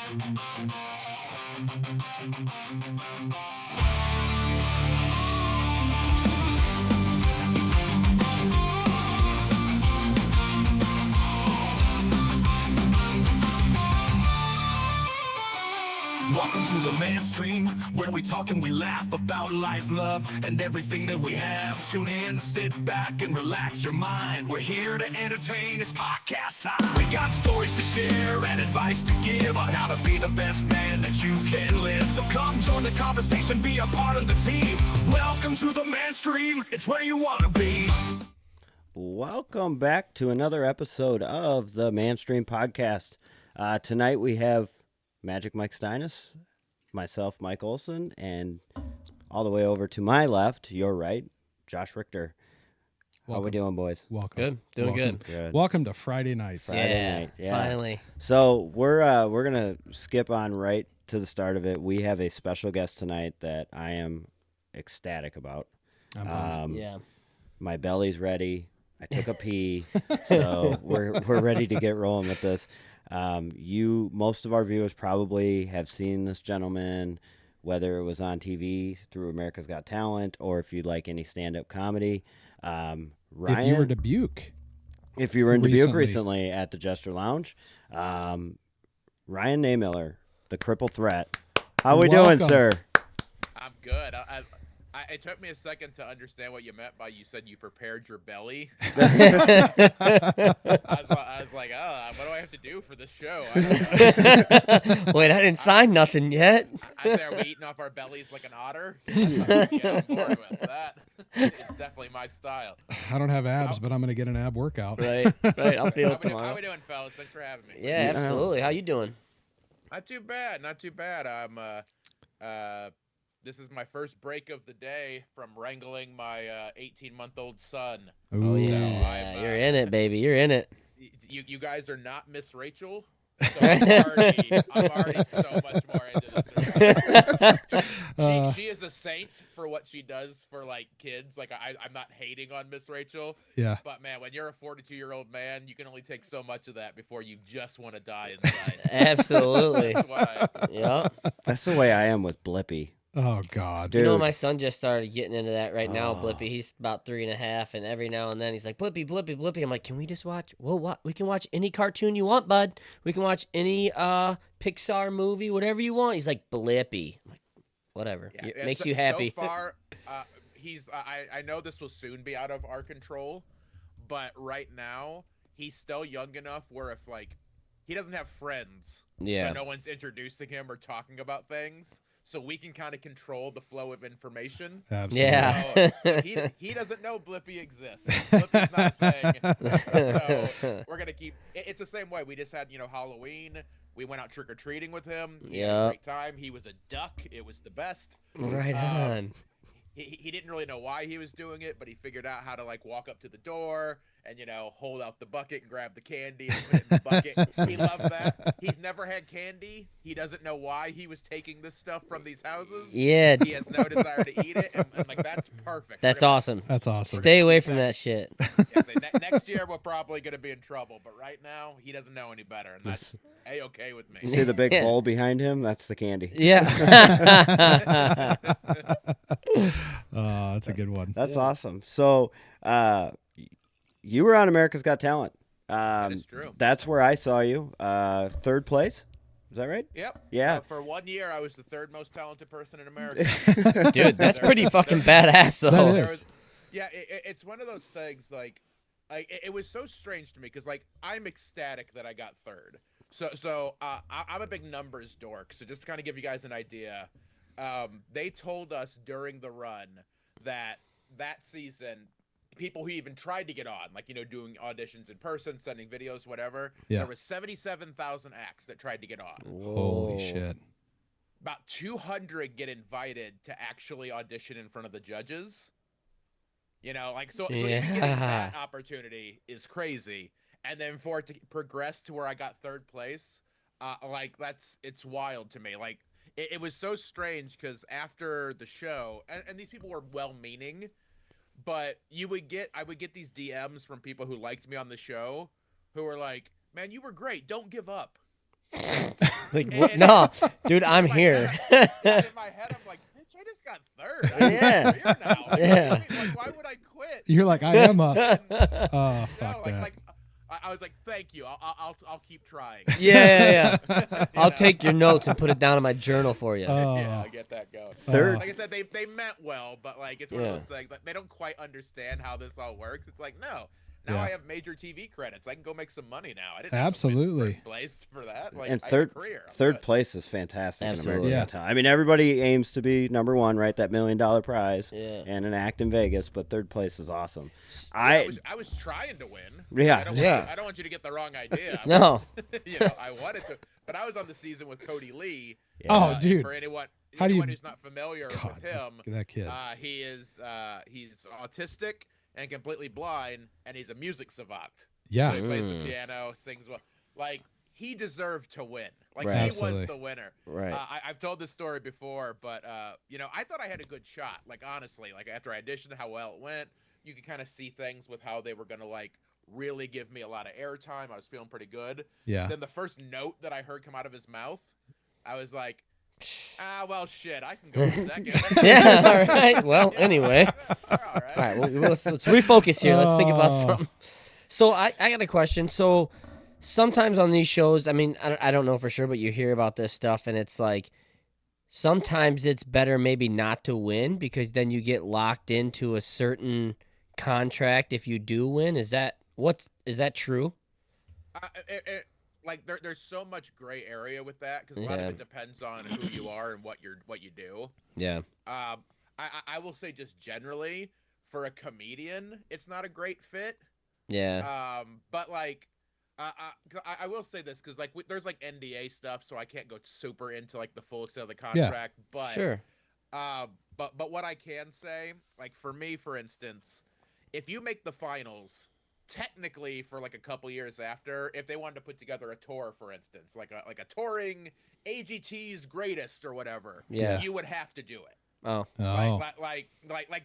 Welcome to the mainstream, where we talk and we laugh about life, love, and everything that we have. Tune in, sit back, and relax your mind. We're here to entertain, it's podcast time. We got stories to share and advice to give on how to be the best man that you can live. So come join the conversation, be a part of the team. Welcome to the mainstream, it's where you want to be. Welcome back to another episode of the Mainstream Podcast. Tonight we have Magic Mike Steinis, myself, Mike Olson, and all the way over to my left, your right, Josh Richter. How we doing, boys? Welcome. Good. Doing Good. Welcome to Friday nights. Friday night, yeah. Finally. So we're gonna skip on right to the start of it. We have a special guest tonight that I am ecstatic about. I'm pumped. Yeah. My belly's ready. I took a pee, so we're ready to get rolling with this. Most of our viewers probably have seen this gentleman, whether it was on TV through America's Got Talent, or if you like any stand-up comedy. Ryan, If you were to Buke. If you were in Dubuque recently at the Jester Lounge, Ryan Niemiller, the Cripple Threat. How we doing, sir? I'm good. It took me a second to understand what you meant by you said you prepared your belly. I was like, oh, what do I have to do for this show? I don't know. Wait, I didn't sign nothing yet. I say, are we eating off our bellies like an otter? Yeah, I'm bored with that. It's definitely my style. I don't have abs, but I'm going to get an ab workout. Right. I'll feel it tomorrow. How we doing, fellas? Thanks for having me. Yeah, absolutely. How you doing? Not too bad. I'm this is my first break of the day from wrangling my 18-month-old son. Ooh. Oh, yeah. So You're in it, baby. You're in it. You guys are not Miss Rachel. So I'm already so much more into this. She is a saint for what she does for like kids. Like I'm not hating on Miss Rachel. Yeah. But man, when you're a 42-year-old man, you can only take so much of that before you just want to die inside. Absolutely. That's why. Yep. That's the way I am with Blippy. Oh, God. Dude. You know, my son just started getting into that right now, Blippy. He's about 3.5, and every now and then he's like, Blippy, Blippy, Blippy. I'm like, can we just watch? Well, we can watch any cartoon you want, bud. We can watch any Pixar movie, whatever you want. He's like, Blippy. I'm like, whatever. Yeah, It makes you happy. So far, he's. I know this will soon be out of our control, but right now he's still young enough where if like he doesn't have friends, Yeah. so no one's introducing him or talking about things. So we can kind of control the flow of information. Absolutely. Yeah. So he doesn't know Blippy exists. Blippy's not a thing. So we're gonna keep. It's the same way. We just had Halloween. We went out trick or treating with him. He had a great time. He was a duck. It was the best. Right on. He didn't really know why he was doing it, but he figured out how to like walk up to the door and hold out the bucket and grab the candy and put it in the bucket. He loved that. He's never had candy. He doesn't know why he was taking this stuff from these houses. Yeah. He has no desire to eat it, and like that's perfect. That's awesome. That's awesome. Stay away from that shit. Next year we're probably gonna be in trouble, but right now he doesn't know any better, and that's A-okay with me. You see the big bowl behind him? That's the candy. Yeah. That's a good one. That's awesome. So, you were on America's Got Talent. That is true. That's where I saw you. Third place. Is that right? Yep. Yeah. For 1 year, I was the third most talented person in America. Dude, that's pretty fucking badass, though. That is. It's one of those things, like it was so strange to me, because, like, I'm ecstatic that I got third. So I'm a big numbers dork, so just to kind of give you guys an idea, they told us during the run that season, people who even tried to get on, like, doing auditions in person, sending videos, whatever, Yeah. there was 77,000 acts that tried to get on. Holy shit. About 200 get invited to actually audition in front of the judges. So even getting that opportunity is crazy. And then for it to progress to where I got third place, it's wild to me. Like, it was so strange, because after the show, and these people were well-meaning, but I would get these DMs from people who liked me on the show, who were like, man, you were great. Don't give up. Like, what? No, dude, I'm in my here. head, in my head, I'm like, bitch, I just got third. I'm Yeah. here now. Like, Yeah. like, why would I quit? You're like, I am up. And, Oh, no, fuck that. like I was like, thank you. I'll keep trying. Yeah. You I'll know? take your notes and put it down in my journal for you. Yeah, Oh. I'll get that going. Third. Like I said, they meant well, but like it's one Yeah. of those things that they don't quite understand how this all works. It's like, no, now Yeah. I have major TV credits. I can go make some money now. I didn't have to win Absolutely. first place for that. Like, And I have third a career. I'm third good. place is fantastic Absolutely. in American Got Talent. I mean, everybody aims to be number one, right? That $1 million prize Yeah. and an act in Vegas, but third place is awesome. I was trying to win. Yeah. I don't, Yeah. Want, I don't want you to get the wrong idea. No. You know, I wanted to, but I was on the season with Cody Lee. Oh, and dude. For anyone How do you- who's not familiar God, with him, that kid. he's autistic and completely blind, and he's a music savant. Yeah. So he plays the piano, sings well. Like, he deserved to win. Like, Right. he Absolutely. was the winner. Right. I've told this story before, but you know, I thought I had a good shot. Like, honestly, like after I auditioned, how well it went, you could kind of see things with how they were gonna like really give me a lot of airtime. I was feeling pretty good. Yeah. Then the first note that I heard come out of his mouth, I was like, well, shit, I can go in second. Yeah. All right. Well, anyway. All All right. Well, let's refocus here. Let's think about something. So I got a question. So sometimes on these shows, I mean, I don't know for sure, but you hear about this stuff, and it's like sometimes it's better maybe not to win because then you get locked into a certain contract if you do win. Is that true? Like there's so much gray area with that because a lot of Yeah. it depends on who you are and what you do. Yeah. I will say just generally for a comedian, it's not a great fit. Yeah. But like, I will say this because like there's like NDA stuff, so I can't go super into like the full extent of the contract. But Sure. but what I can say, like for me, for instance, if you make the finals, technically for like a couple years after, if they wanted to put together a tour, for instance, like a touring AGT's greatest or whatever, Yeah. you would have to do it. Oh. Oh. Like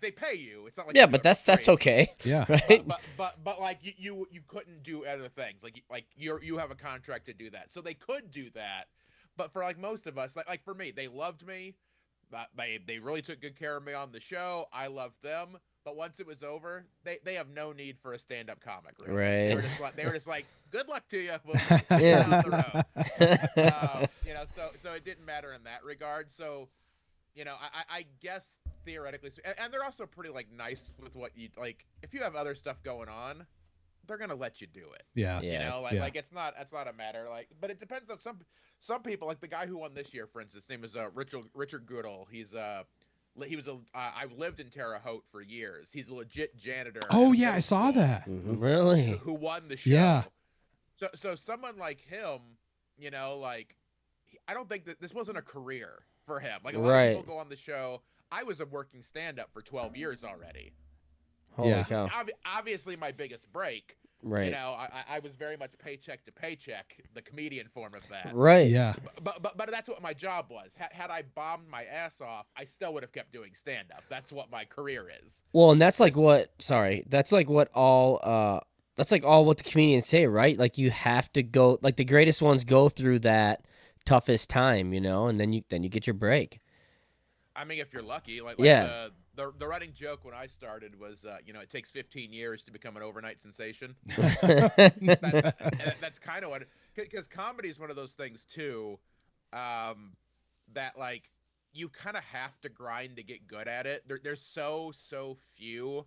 they pay you. It's not like Yeah, you do but it for that's free. okay. Yeah. Right. But like you couldn't do other things. Like you have a contract to do that. So they could do that. But for like most of us, like for me, they loved me. They really took good care of me on the show. I loved them. But once it was over, they have no need for a stand-up comic. Really. Right. They were just like, good luck to you. We'll see you Yeah. down the road. You know, so it didn't matter in that regard. So, you know, I guess theoretically, and they're also pretty like nice with what you like. If you have other stuff going on, they're gonna let you do it. Yeah. You know, like Yeah. like it's not a matter like, but it depends on some people. Like the guy who won this year, for instance, his name is Richard Goodall. I've lived in Terre Haute for years. He's a legit janitor. Oh at a yeah, I middle saw school that. Really? who won the show. Yeah. So someone like him, you know, like I don't think that this wasn't a career for him. Like a lot Right. of people go on the show. I was a working stand-up for 12 years already. Holy Yeah. cow. Obviously, my biggest break. Right. You know, I was very much paycheck to paycheck, the comedian form of that. Right. Yeah. But that's what my job was. Had I bombed my ass off, I still would have kept doing stand-up. That's what my career is. Well, and that's like that's like all what the comedians say, right? Like you have to go, like the greatest ones go through that toughest time, you know, and then you get your break. I mean, if you're lucky, like Yeah. the running joke when I started was, you know, it takes 15 years to become an overnight sensation. That's kind of what, because comedy is one of those things too, that like you kind of have to grind to get good at it. There's so few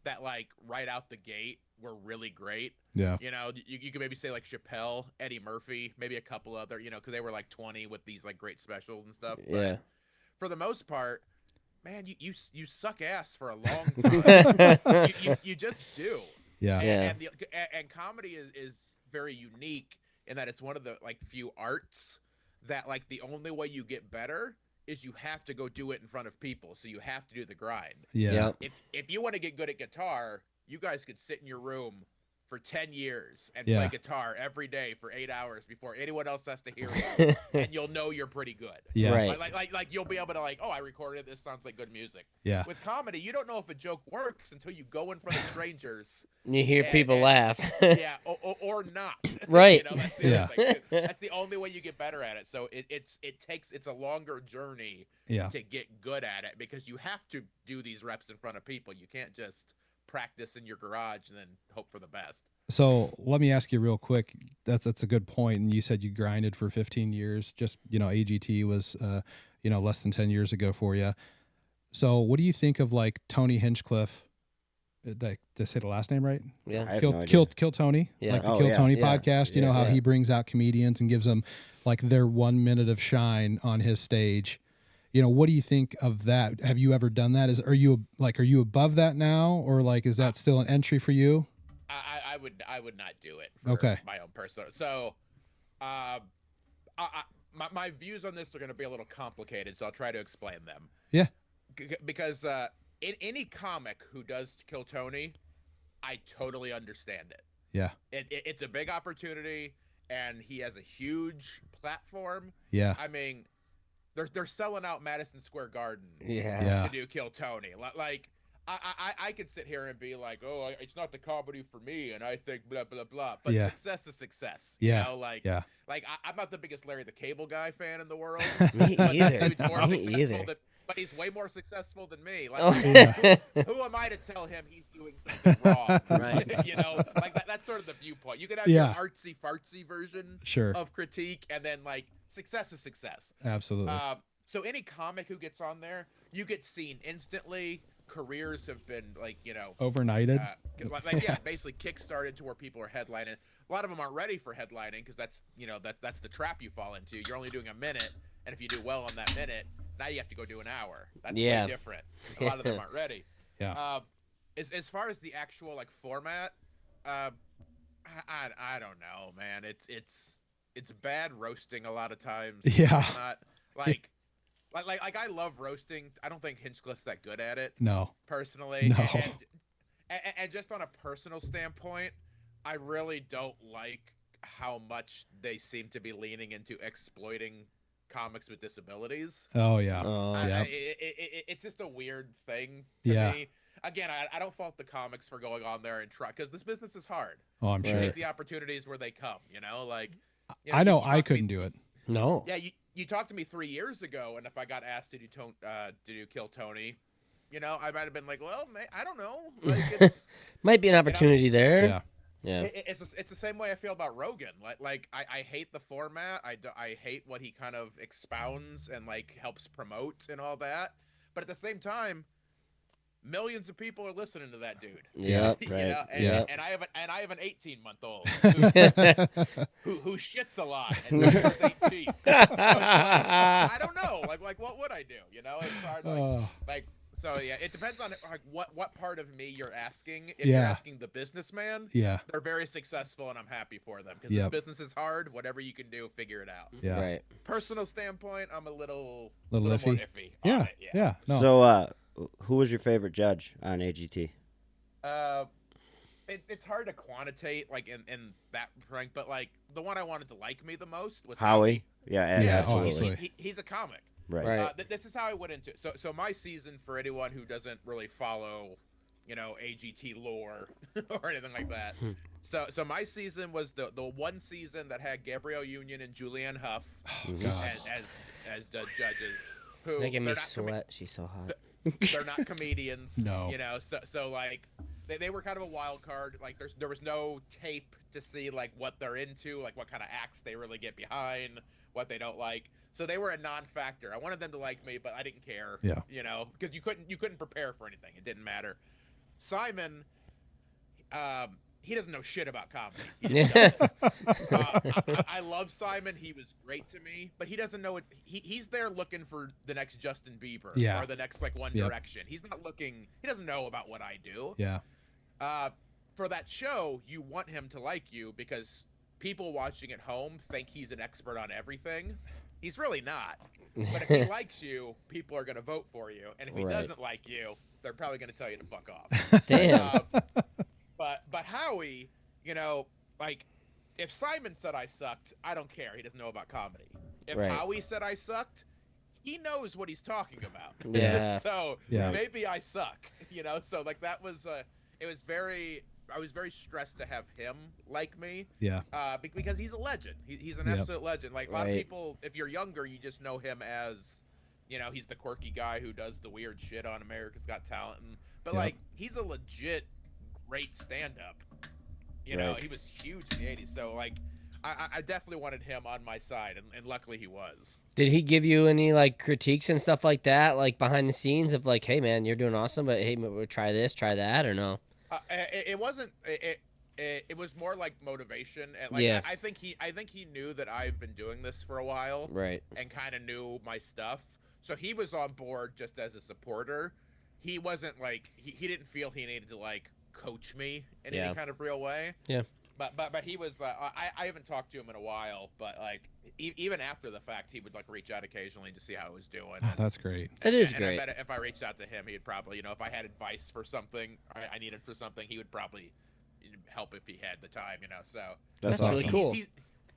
that like right out the gate were really great. Yeah. You know, you could maybe say like Chappelle, Eddie Murphy, maybe a couple other, you know, because they were like 20 with these like great specials and stuff. But Yeah. for the most part, man, you suck ass for a long time. you just do. Yeah. Yeah. And comedy is very unique in that it's one of the like few arts that like the only way you get better is you have to go do it in front of people. So you have to do the grind. Yeah. Yep. If you want to get good at guitar, you guys could sit in your room for 10 years and Yeah. play guitar every day for 8 hours before anyone else has to hear you, and you'll know you're pretty good. Yeah. Right. Like you'll be able to like, oh, I recorded it. This sounds like good music. Yeah. With comedy, you don't know if a joke works until you go in front of strangers. You hear and- people and- laugh. Yeah, or not. Right. You know, that's the Yeah. other thing. That's the only way you get better at it. So it's a longer journey Yeah. to get good at it, because you have to do these reps in front of people. You can't just practice in your garage and then hope for the best. So let me ask you real quick. That's a good point. And you said you grinded for 15 years. Just AGT was less than 10 years ago for you. So what do you think of like Tony Hinchcliffe? Did I say the last name right? Yeah. I have no Kill idea. Kill Tony, Yeah. like the Oh, Kill yeah, Tony yeah, podcast. You yeah, know how yeah. he brings out comedians and gives them like their 1 minute of shine on his stage. What do you think of that? Have you ever done that? Are you above that now, or like is that still an entry for you? I would not do it for Okay. my own personal. So, my views on this are going to be a little complicated, so I'll try to explain them. Yeah. Because in any comic who does Kill Tony, I totally understand it. Yeah. It's a big opportunity, and he has a huge platform. Yeah. I mean, they're selling out Madison Square Garden Yeah. to do Kill Tony. Like, I could sit here and be like, oh, it's not the comedy for me, and I think blah blah blah. But Yeah. success is success. Yeah. Like Yeah. I'm not the biggest Larry the Cable Guy fan in the world. Me But either. that dude's more Me successful either. than. But he's way more successful than me. Like, Oh. who am I to tell him he's doing something wrong? Right. Like that's sort of the viewpoint. You could have Yeah. your artsy fartsy version Sure. of critique, and then like success is success. Absolutely. So any comic who gets on there, you get seen instantly. Careers have been Overnighted. basically kickstarted to where people are headlining. A lot of them aren't ready for headlining because that's the trap you fall into. You're only doing a minute, and if you do well on that minute, now you have to go do an hour. That's Yeah. way different. A lot of them aren't ready. Yeah. As far as the actual like format, I don't know, man. It's bad roasting a lot of times. Yeah. It's not like I love roasting. I don't think Hinchcliffe's that good at it No. personally. No. And just on a personal standpoint, I really don't like how much they seem to be leaning into exploiting comics with disabilities. Oh yeah. Oh, It's just a weird thing to Yeah. me. Again, I don't fault the comics for going on there and try, because this business is hard. Oh, I'm You sure. take the opportunities where they come. Like I know you I talked to me- couldn't do it. no. Yeah, you talked to me 3 years ago, and if I got asked to do Kill Tony, I might have been like, well, I don't know. Like, it's Might be an opportunity there. Yeah. Yeah. it's the same way I feel about Rogan. Like I hate the format. I hate what he kind of expounds and like helps promote and all that. But at the same time, millions of people are listening to that dude. Yeah. Right. And I have an 18-month-old who shits a lot and just ain't cheap. So it's like, I don't know. Like what would I do? It's hard. Oh. So yeah, it depends on like what part of me you're asking. If Yeah. you're asking the businessman, Yeah. they're very successful, and I'm happy for them because Yep. this business is hard. Whatever you can do, figure it out. Yeah. Right. Personal standpoint, I'm a little Little more iffy? iffy. On Yeah. it, Yeah. No. So, who was your favorite judge on AGT? It's hard to quantitate like in that rank, but like the one I wanted to like me the most was Howie? Yeah, Yeah, absolutely. obviously. He's a comic. Right. Right. This is how I went into it. So my season, for anyone who doesn't really follow, AGT lore or anything like that. So my season was the one season that had Gabrielle Union and Julianne Hough God. as the judges. Who Making me they're not sweat. She's so hot. they're not comedians. No. So like they were kind of a wild card. Like there was no tape to see like what they're into, like what kind of acts they really get behind, what they don't like. So they were a non-factor. I wanted them to like me, but I didn't care. Yeah. Because you couldn't prepare for anything. It didn't matter. Simon, he doesn't know shit about comedy. He just doesn't. I love Simon. He was great to me, but he doesn't know it. He's there looking for the next Justin Bieber Yeah. or the next like One Yep. Direction. He's not looking. He doesn't know about what I do. Yeah. For that show, you want him to like you because people watching at home think he's an expert on everything. He's really not. But if he likes you, people are going to vote for you. And if he Right. doesn't like you, they're probably going to tell you to fuck off. Damn. But Howie, like if Simon said I sucked, I don't care. He doesn't know about comedy. If Right. Howie said I sucked, he knows what he's talking about. Yeah. So Yeah. maybe I suck, So like that was it was very. I was very stressed to have him like me. Yeah. Because he's a legend. He's an Yep. absolute legend. Like a lot of Right. people, if you're younger, you just know him as, he's the quirky guy who does the weird shit on America's Got Talent. But Yep. like, he's a legit great stand-up. Right. He was huge in the '80s. So like, I definitely wanted him on my side, and luckily he was. Did he give you any like critiques and stuff like that, like behind the scenes of like, hey man, you're doing awesome, but hey, we'll try this, try that, or no? It wasn't. It was more like motivation, and like Yeah. I think he knew that I've been doing this for a while, Right. and kind of knew my stuff. So he was on board just as a supporter. He wasn't like he didn't feel he needed to like coach me in Yeah. any kind of real way. Yeah. But he was. I haven't talked to him in a while, but like even after the fact, he would like reach out occasionally to see how I was doing. Oh, that's great. It is And great. I bet if I reached out to him, he'd probably, if I had advice for something, I needed for something, he would probably help if he had the time, So That's awesome. really cool.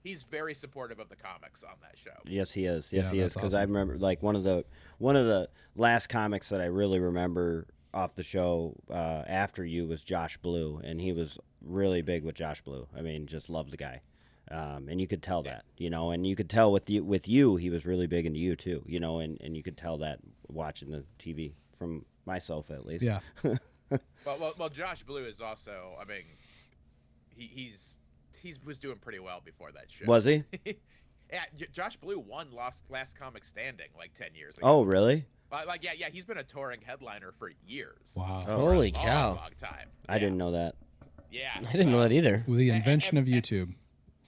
He's very supportive of the comics on that show. Yes, he is. Yeah, Yes, he is. that's Because I awesome. remember, like, one of the last comics that I really remember off the show after you was Josh Blue, and he was really big with Josh Blue. I mean, just loved the guy, and you could tell that, and you could tell with you, he was really big into you too, and you could tell that watching the TV from myself at least. Yeah. Well, Josh Blue is also, I mean, he was doing pretty well before that show. Was he? Yeah, Josh Blue won Last Comic Standing like 10 years ago. Oh, really? Like yeah, he's been a touring headliner for years. Wow. Oh. Holy Long, cow! long time. I didn't know that. Yeah, I didn't know that either. With the invention of YouTube.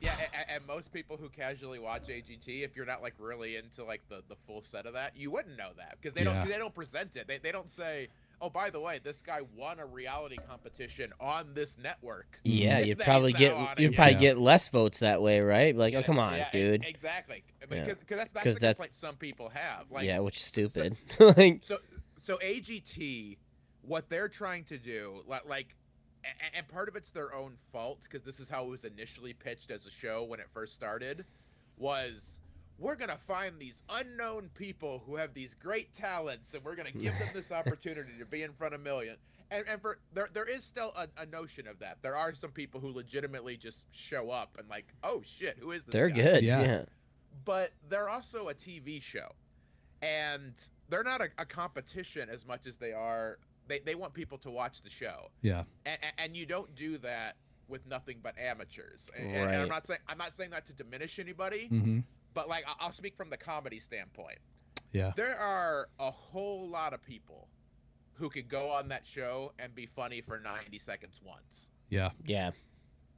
Yeah, and most people who casually watch AGT, if you're not like really into like the full set of that, you wouldn't know that because they don't present it. They don't say, oh, by the way, this guy won a reality competition on this network. Yeah, that you'd he's probably now get on you'd again. probably get less votes that way, right? Like, oh come on, Yeah, dude. Exactly. Yeah. Because that's 'Cause the that's- complaint some people have. Like, Yeah, which is stupid. Like, So AGT, what they're trying to do, like, and part of it's their own fault because this is how it was initially pitched as a show when it first started, was we're gonna find these unknown people who have these great talents and we're gonna give them this opportunity to be in front of millions. And for there is still a notion of that. There are some people who legitimately just show up and like, oh shit, who is this they're guy? good. Yeah. Yeah. But they're also a TV show, and they're not a competition as much as they are. They want people to watch the show, Yeah. and you don't do that with nothing but amateurs. And Right. I'm not saying that to diminish anybody, Mm-hmm. but like I'll speak from the comedy standpoint. Yeah. There are a whole lot of people who could go on that show and be funny for 90 seconds once. Yeah. Yeah.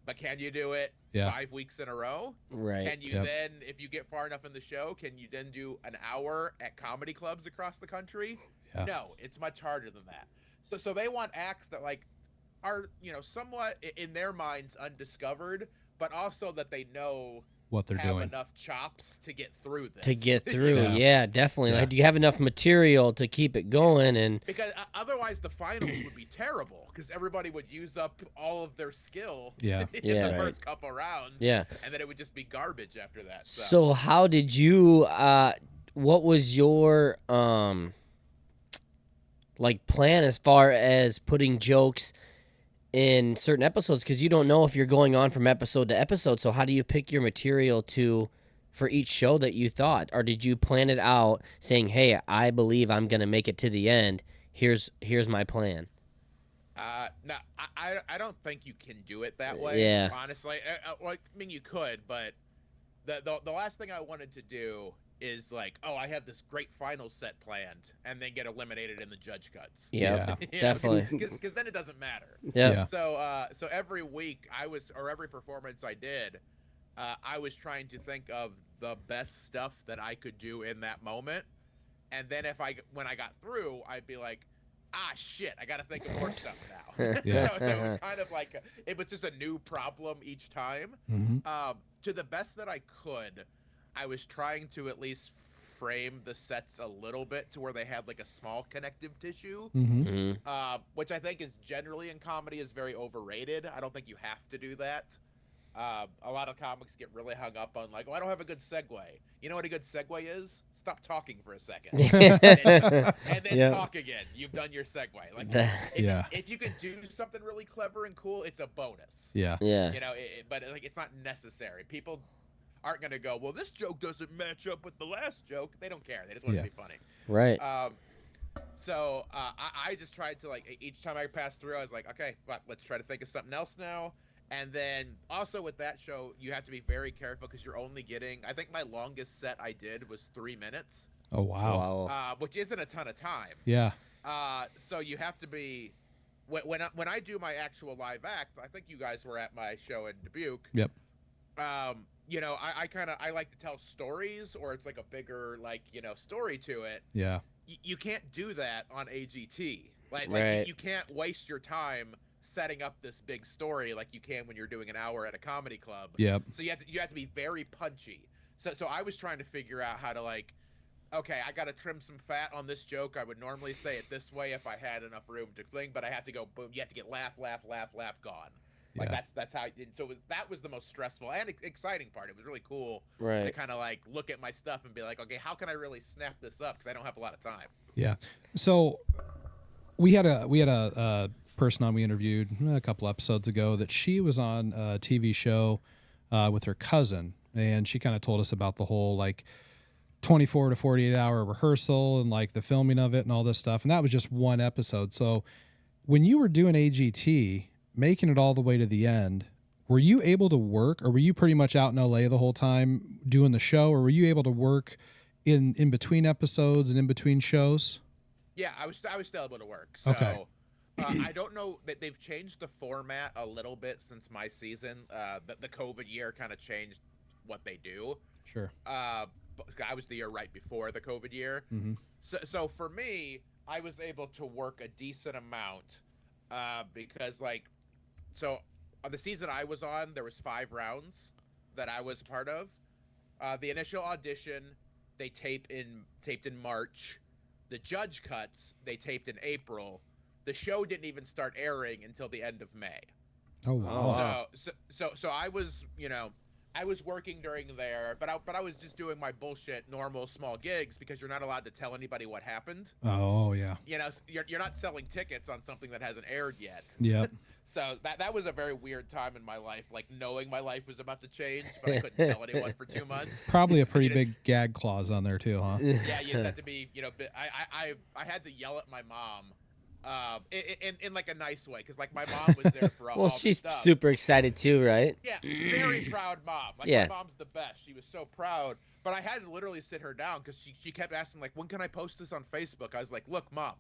But can you do it Yeah. 5 weeks in a row? Right. Can you Yep. then, if you get far enough in the show, can you then do an hour at comedy clubs across the country? Yeah. No, it's much harder than that. So they want acts that like are, somewhat in their minds undiscovered, but also that they know What they're have doing. enough chops to get through this. To get through, Yeah. yeah, definitely. Yeah. Like, do you have enough material to keep it going? And Because otherwise the finals would be terrible because everybody would use up all of their skill Yeah. in Yeah. the Right. first couple rounds. yeah. And then it would just be garbage after that. So how did you? What was your like plan as far as putting jokes in certain episodes? Because you don't know if you're going on from episode to episode. So how do you pick your material for each show that you thought, or did you plan it out saying, "Hey, I believe I'm gonna make it to the end. Here's my plan." No, I don't think you can do it that way. Yeah. Honestly, like I mean, you could, but the last thing I wanted to do is like, oh, I have this great final set planned, and then get eliminated in the judge cuts. Yeah, Yeah. definitely. Because then it doesn't matter. Yeah. Yeah. So every week every performance I did, I was trying to think of the best stuff that I could do in that moment, and then when I got through, I'd be like, shit, I got to think of more stuff now. Yeah. so it was kind of like it was just a new problem each time. Mm-hmm. To the best that I could, I was trying to at least reframe the sets a little bit to where they had like a small connective tissue, which I think is generally in comedy is very overrated. I don't think you have to do that. A lot of comics get really hung up on like, oh, I don't have a good segue. You know what a good segue is? Stop talking for a second, and then talk again. You've done your segue. Like, if you can do something really clever and cool, it's a bonus. Yeah. Yeah. You know, but like it's not necessary. People aren't gonna go, well, this joke doesn't match up with the last joke. They don't care. They just want it to be funny. Right. So I just tried to like each time I passed through, I was like, okay, but let's try to think of something else now. And then also with that show, you have to be very careful because you're only getting, I think my longest set I did was 3 minutes. Oh, wow. Which isn't a ton of time. Yeah. So you have to be, when I do my actual live act, I think you guys were at my show in Dubuque. Yep. You know, I like to tell stories, or it's like a bigger, like, you know, story to it. Yeah. You can't do that on AGT. Like you can't waste your time setting up this big story like you can when you're doing an hour at a comedy club. Yep. So you have to be very punchy. So I was trying to figure out how to like, okay, I got to trim some fat on this joke. I would normally say it this way if I had enough room to cling, but I have to go boom. You have to get laugh, gone. Like that's how. So that was the most stressful and exciting part. It was really cool to kind of like look at my stuff and be like, okay, how can I really snap this up? Because I don't have a lot of time. Yeah. So we had a person on we interviewed a couple episodes ago that she was on a TV show with her cousin, and she kind of told us about the whole like 24 to 48 hour rehearsal and like the filming of it and all this stuff. And that was just one episode. So when you were doing AGT, making it all the way to the end, were you able to work, or were you pretty much out in LA the whole time doing the show, or were you able to work in between episodes and in between shows? Yeah, I was still able to work. So, okay. I don't know that they've changed the format a little bit since my season. The COVID year kind of changed what they do. Sure. I was the year right before the COVID year. Mm-hmm. So for me, I was able to work a decent amount because like, so on the season I was on, there was 5 rounds that I was part of. The initial audition, they taped in March. The judge cuts, they taped in April. The show didn't even start airing until the end of May. Oh wow. So I was, you know, I was working during there, but I was just doing my bullshit normal small gigs because you're not allowed to tell anybody what happened. Oh yeah. You know, you're not selling tickets on something that hasn't aired yet. Yep. So that was a very weird time in my life, like knowing my life was about to change, but I couldn't tell anyone for 2 months. Probably a pretty big gag clause on there too, huh? Yeah, you just have to be, you know, I had to yell at my mom. In like a nice way, because like my mom was there for all well, the she's stuff. super excited too, right? Yeah, very proud mom. Like my mom's the best. She was so proud. But I had to literally sit her down because she kept asking like, when can I post this on Facebook? I was like, look, Mom,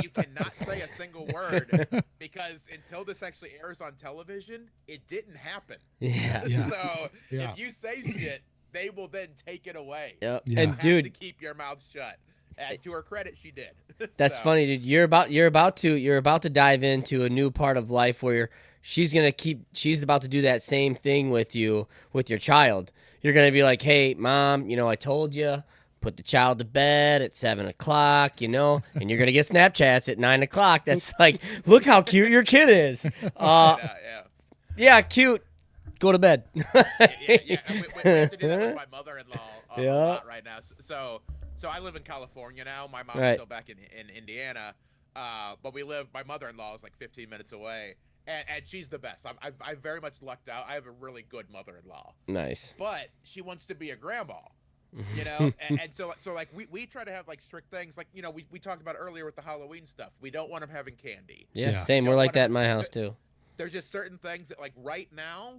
you cannot say a single word because until this actually airs on television, it didn't happen. Yeah. So if you say shit, they will then take it away. Yep. You And have dude, to keep your mouth shut. And to her credit, she did. that's funny, dude. You're about to dive into a new part of life where she's about to do that same thing with you, with your child. You're gonna be like, hey, Mom, you know, I told you, put the child to bed at 7:00, you know, and you're gonna get Snapchats at 9:00. That's like, look how cute your kid is. Yeah, cute. Go to bed. Yeah. We have to do that with my mother-in-law a lot right now. So I live in California now. My mom's still back in Indiana, but my mother-in-law is like 15 minutes away, and she's the best. I very much lucked out. I have a really good mother-in-law. Nice. But she wants to be a grandma, you know, and so like we try to have like strict things, like, you know, we talked about earlier with the Halloween stuff. We don't want them having candy. Yeah. Same. We're like that in my house too. There's just certain things that like right now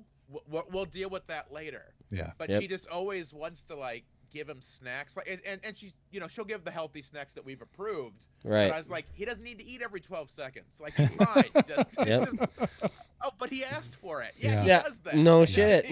we'll deal with that later. Yeah. But she just always wants to like give him snacks, like, and she's, you know, she'll give the healthy snacks that we've approved. Right. But I was like, he doesn't need to eat every 12 seconds. Like, it's fine. just oh, but he asked for it. Yeah, he does that. No shit.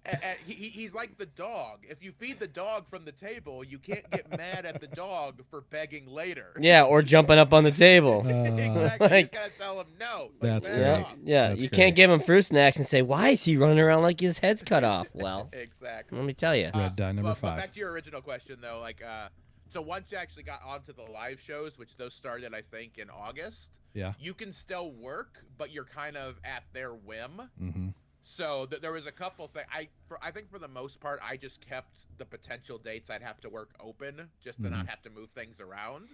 And he's like the dog. If you feed the dog from the table, you can't get mad at the dog for begging later. Yeah, or jumping up on the table. Exactly. You just gotta tell him no. That's back great. Yeah, off. yeah. That's You great. can't give him fruit snacks and say, "Why is he running around like his head's cut off?" Well, Exactly. let me tell you. Red dye number but 5. back to your original question, though, like, so once you actually got onto the live shows, which those started, I think, in August, Yeah. you can still work, but you're kind of at their whim. Mm-hmm. So there was a couple things. I think for the most part, I just kept the potential dates I'd have to work open just to not have to move things around.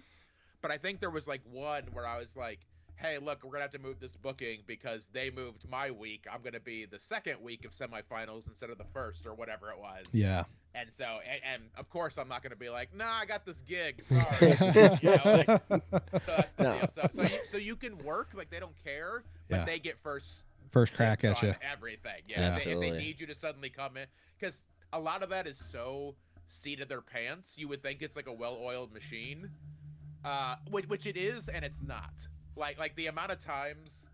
But I think there was like one where I was like, hey, look, we're going to have to move this booking because they moved my week. I'm going to be the second week of semifinals instead of the first or whatever it was. Yeah. And so, and of course, I'm not going to be like, nah, I got this gig. Sorry. You know, like, so that's the deal. So you can work, like they don't care, but Yeah. they get first crack at on you. everything. Yeah. Yeah, if they Absolutely. need you to suddenly come in, because a lot of that is so seat of their pants. You would think it's like a well-oiled machine, which it is, and it's not. Like the amount of times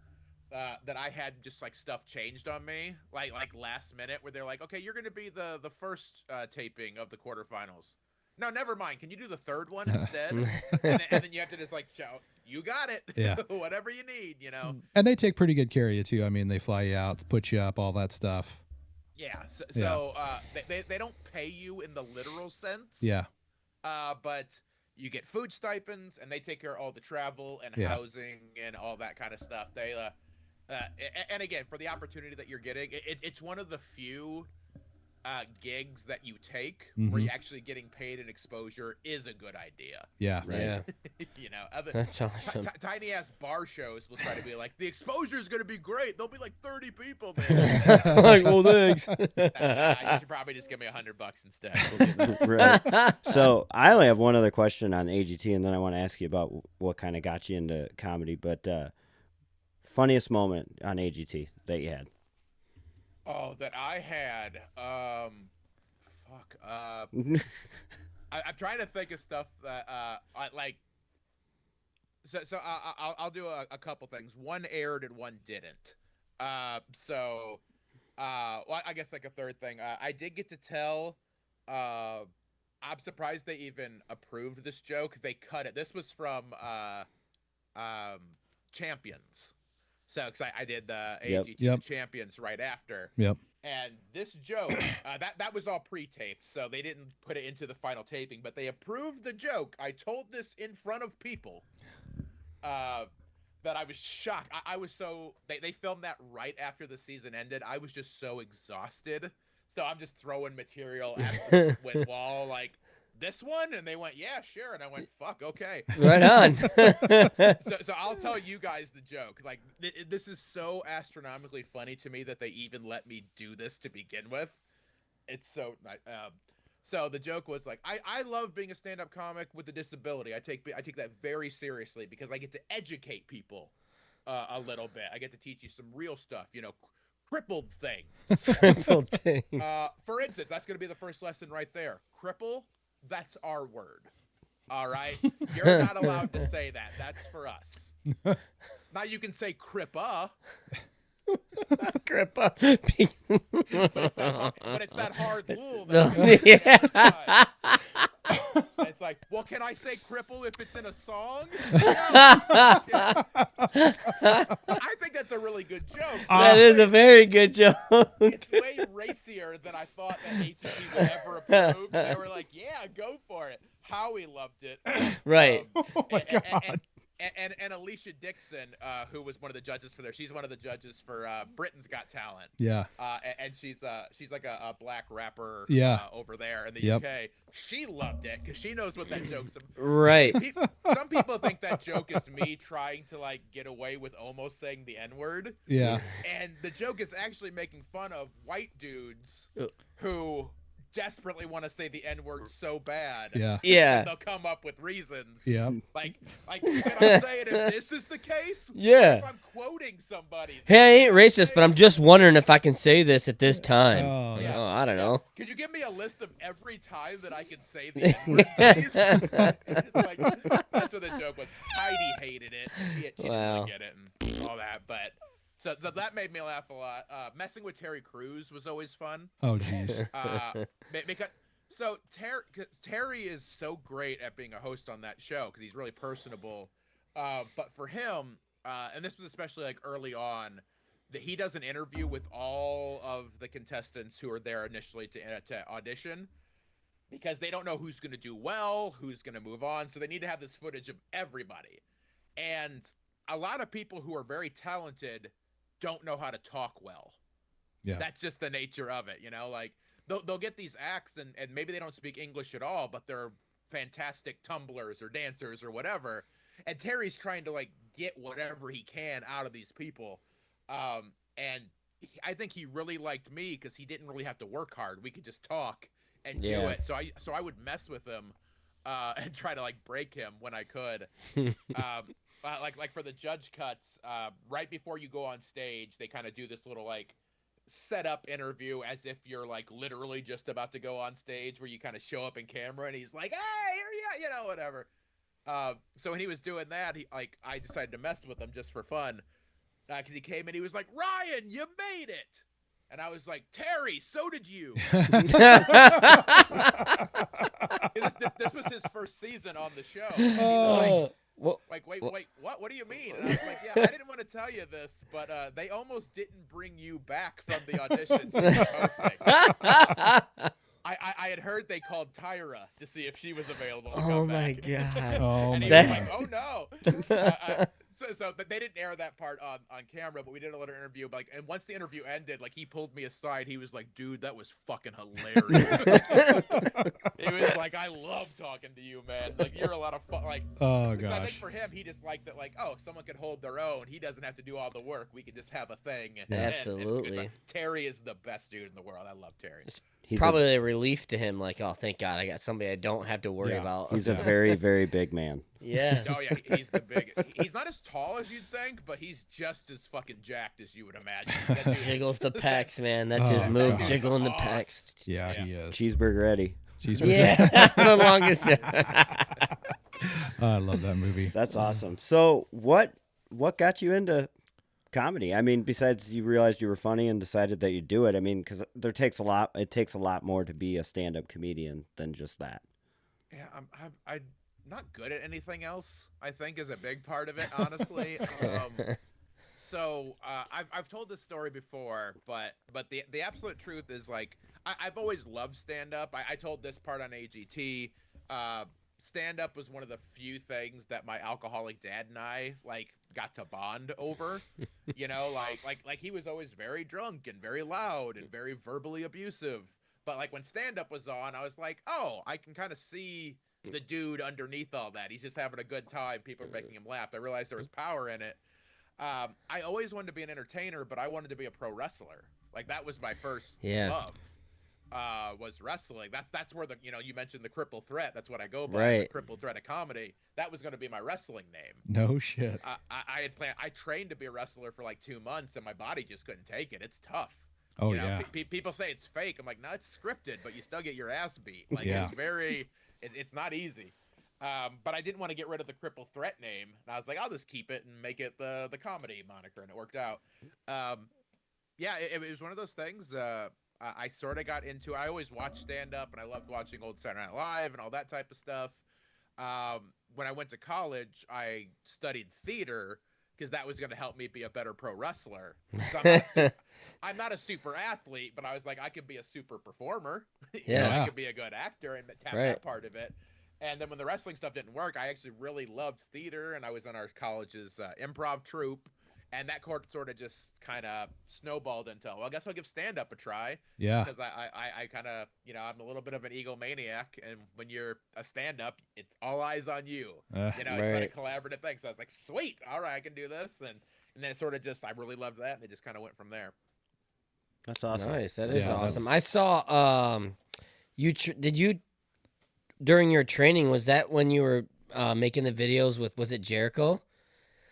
that I had just like stuff changed on me, like last minute, where they're like, okay, you're gonna be the first taping of the quarterfinals. No, never mind. Can you do the third one instead? and then you have to just like shout, you got it. Yeah. Whatever you need, you know. And they take pretty good care of you too. I mean, they fly you out, put you up, all that stuff. Yeah. So they don't pay you in the literal sense. Yeah. But you get food stipends, and they take care of all the travel and Yeah. housing and all that kind of stuff. They and again, for the opportunity that you're getting, it's one of the few gigs that you take where you're actually getting paid and exposure is a good idea. Yeah. Yeah, You know, other that's awesome. tiny ass bar shows will try to be like, the exposure is going to be great. There'll be like 30 people there. Like, well, thanks. You should probably just give me $100 instead. Right. So I only have one other question on AGT, and then I want to ask you about what kind of got you into comedy. But funniest moment on AGT that you had? Oh, that I had. I'm trying to think of stuff that I like. So I'll do a couple things. One aired and one didn't. Well, I guess like a third thing. I did get to tell. I'm surprised they even approved this joke. They cut it. This was from Champions. So, because I did the AGT Champions right after. Yep. And this joke, that was all pre-taped, so they didn't put it into the final taping, but they approved the joke. I told this in front of people that I was shocked. I was so... They filmed that right after the season ended. I was just so exhausted. So I'm just throwing material at the wall, like, this one? And they went, yeah, sure. And I went, fuck, okay. Right on. So I'll tell you guys the joke. Like, this is so astronomically funny to me that they even let me do this to begin with. It's so so the joke was like, I love being a stand-up comic with a disability. I take that very seriously because I get to educate people a little bit. I get to teach you some real stuff, you know, crippled things. Crippled thing. For instance, that's going to be the first lesson right there. Cripple, that's our word. All right? You're not allowed to say that. That's for us. Now you can say crippa. Cripple. But it's that hard rule. That it's like, well, can I say cripple if it's in a song? No. I think that's a really good joke. That is a very good joke. It's way racier than I thought that ATP would ever approve. They were like, yeah, go for it. Howie loved it. Right. Oh my God. And Alicia Dixon, who was one of the judges for there, she's one of the judges for Britain's Got Talent. Yeah. And she's like a black rapper over there in the UK. She loved it because she knows what that joke's about. Right. Some people think that joke is me trying to like get away with almost saying the N-word. Yeah. And the joke is actually making fun of white dudes who desperately want to say the N-word so bad. Yeah. Yeah. They'll come up with reasons. Yeah. Like can I say it if this is the case? Yeah. If I'm quoting somebody. Hey, I ain't racist, but I'm just wondering if I can say this at this time. Oh, Yes. Oh, I don't know. Could you give me a list of every time that I can say the N-word, please? It's like, that's what the joke was. Heidi hated it. She didn't Wow. really get it and all that. But So that made me laugh a lot. Messing with Terry Crews was always fun. Oh, jeez. Because Terry is so great at being a host on that show because he's really personable. But for him, and this was especially like early on, that he does an interview with all of the contestants who are there initially to audition because they don't know who's going to do well, who's going to move on. So they need to have this footage of everybody. And a lot of people who are very talented don't know how to talk well. Yeah. That's just the nature of it, like they'll get these acts and maybe they don't speak English at all, but they're fantastic tumblers or dancers or whatever. And Terry's trying to like get whatever he can out of these people. And I think he really liked me because he didn't really have to work hard. We could just talk and do it. So I would mess with him and try to like break him when I could. Like for the judge cuts, right before you go on stage, they kind of do this little like setup interview as if you're like literally just about to go on stage, where you kind of show up in camera and he's like, "Hey, here you," whatever. So when he was doing that, I decided to mess with him just for fun. Because he came and he was like, "Ryan, you made it," and I was like, "Terry, so did you." This was his first season on the show. He was like, wait, what do you mean? And I was like, yeah, I didn't want to tell you this, but they almost didn't bring you back from the auditions you were posting. I had heard they called Tyra to see if she was available to come back. God. Oh, And my he was God. like, "Oh no." So they didn't air that part on camera, but we did a little interview. But and once the interview ended, like he pulled me aside. He was like, "Dude, that was fucking hilarious." He was like, "I love talking to you, man. Like you're a lot of fun." Like, Oh, I think gosh. for him, he just liked that. Like, oh, someone could hold their own. He doesn't have to do all the work. We could just have a thing. Yeah. And it's good. Absolutely. But Terry is the best dude in the world. I love Terry. He's Probably a relief to him, like, oh, thank God, I got somebody I don't have to worry Yeah. about. he's a very, very big man. Yeah. Oh yeah, he's the big. He's not as tall as you'd think, but he's just as fucking jacked as you would imagine. That dude is- Jiggles the pecs, man. That's Oh, his move, God. jiggling the Awesome. pecs. Yeah, he is. Cheeseburger Eddie. Cheeseburger. Yeah, the longest. I love that movie. That's awesome. So what got you into comedy? I mean, besides you realized you were funny and decided that you'd do it. I mean, because it takes a lot more to be a stand-up comedian than just that. Yeah, I'm not good at anything else. I think is a big part of it, honestly. So I've told this story before, but the absolute truth is like I've always loved stand-up. I told this part on AGT. Stand-up was one of the few things that my alcoholic dad and I like got to bond over. Like he was always very drunk and very loud and very verbally abusive. But like when stand-up was on, I was like, oh, I can kind of see the dude underneath all that. He's just having a good time. People are making him laugh. I realized there was power in it. I always wanted to be an entertainer, but I wanted to be a pro wrestler. Like that was my first love. Was wrestling. That's where you mentioned the Cripple Threat. That's what I go by. Right. The Cripple Threat of comedy. That was going to be my wrestling name. No shit. I had planned. I trained to be a wrestler for like 2 months, and my body just couldn't take it. It's tough. Oh, yeah. People say it's fake. I'm like, no, it's scripted, but you still get your ass beat. Like Yeah. it's very. It's not easy. But I didn't want to get rid of the Cripple Threat name, and I was like, I'll just keep it and make it the comedy moniker, and it worked out. It was one of those things. I sort of got into. I always watched stand up, and I loved watching old Saturday Night Live and all that type of stuff. When I went to college, I studied theater because that was going to help me be a better pro wrestler. So I'm not a super athlete, but I was like, I could be a super performer. Yeah. I could be a good actor and tap that part of it. And then when the wrestling stuff didn't work, I actually really loved theater, and I was in our college's improv troupe. And that court sort of just kind of snowballed into, well, I guess I'll give stand-up a try. Yeah. Because I kind of, I'm a little bit of an egomaniac. And when you're a stand-up, it's all eyes on you. It's not a collaborative thing. So I was like, sweet. All right, I can do this. And then it sort of just, I really loved that. And it just kind of went from there. That's awesome. Nice. That is Yeah, awesome. I saw did you during your training, was that when you were making the videos with, was it Jericho?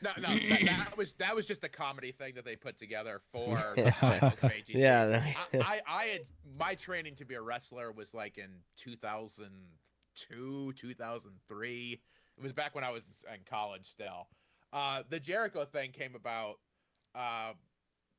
No, that was just a comedy thing that they put together for the finalist of AGT. Yeah. I had my training to be a wrestler was like in 2002, 2003. It was back when I was in college still. The Jericho thing came about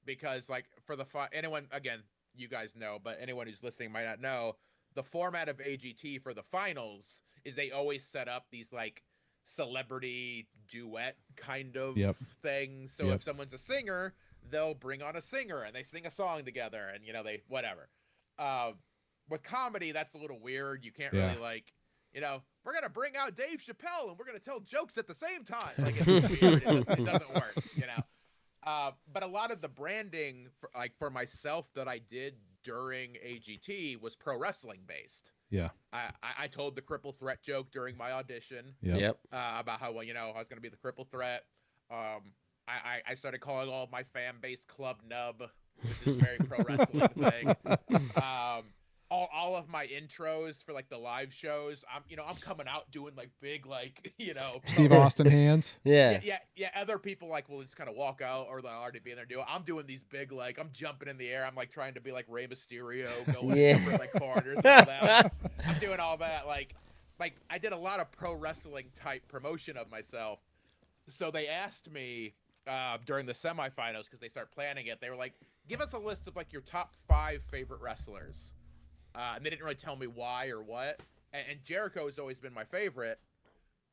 because like for the anyone, again, you guys know, but anyone who's listening might not know, the format of AGT for the finals is they always set up these like celebrity duet kind of things. So if someone's a singer, they'll bring on a singer and they sing a song together, and they whatever. With comedy, that's a little weird. You can't really like, we're gonna bring out Dave Chappelle and we're gonna tell jokes at the same time. Like it's weird. It doesn't work. But a lot of the branding for myself that I did during AGT was pro wrestling based. Yeah. I told the Cripple Threat joke during my audition. Yep. About how, I was going to be the Cripple Threat. I started calling all my fan base Club Nub, which is a very pro wrestling thing. All of my intros for like the live shows, I'm coming out doing like big, like, Steve Austin hands. Yeah. Other people like will just kind of walk out, or they'll already be in there doing. I'm doing these big, like, I'm jumping in the air. I'm like trying to be like Rey Mysterio, going different like corners and all that. I'm doing all that. Like I did a lot of pro wrestling type promotion of myself. So they asked me during the semifinals, because they start planning it. They were like, give us a list of like your top 5 favorite wrestlers. And they didn't really tell me why or what. And Jericho has always been my favorite.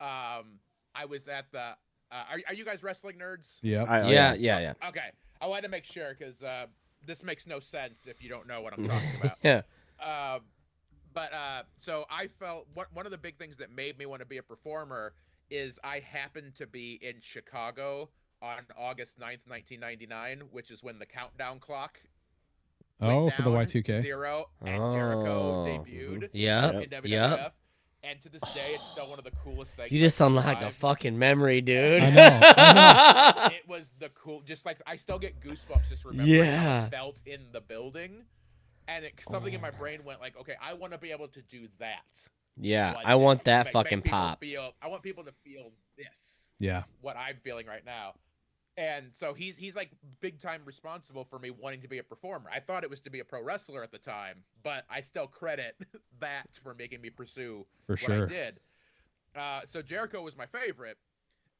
I was at the. Are you guys wrestling nerds? Yeah. Yeah. Okay, I wanted to make sure, because this makes no sense if you don't know what I'm talking about. Yeah. So I felt one of the big things that made me want to be a performer is I happened to be in Chicago on August 9th, 1999, which is when the countdown clock. For the Y2K. 0 and Jericho debuted in WWF. Yep. And to this day, it's still one of the coolest things. You just unlocked a fucking memory, dude. I know. It was the cool. Just like I still get goosebumps just remembering how it felt in the building, and something in my brain went like, okay, I want to be able to do that. Yeah, I want that fucking make people pop. I want people to feel this. Yeah. What I'm feeling right now. And so he's like big time responsible for me wanting to be a performer. I thought it was to be a pro wrestler at the time, but I still credit that for making me pursue what I did. So Jericho was my favorite.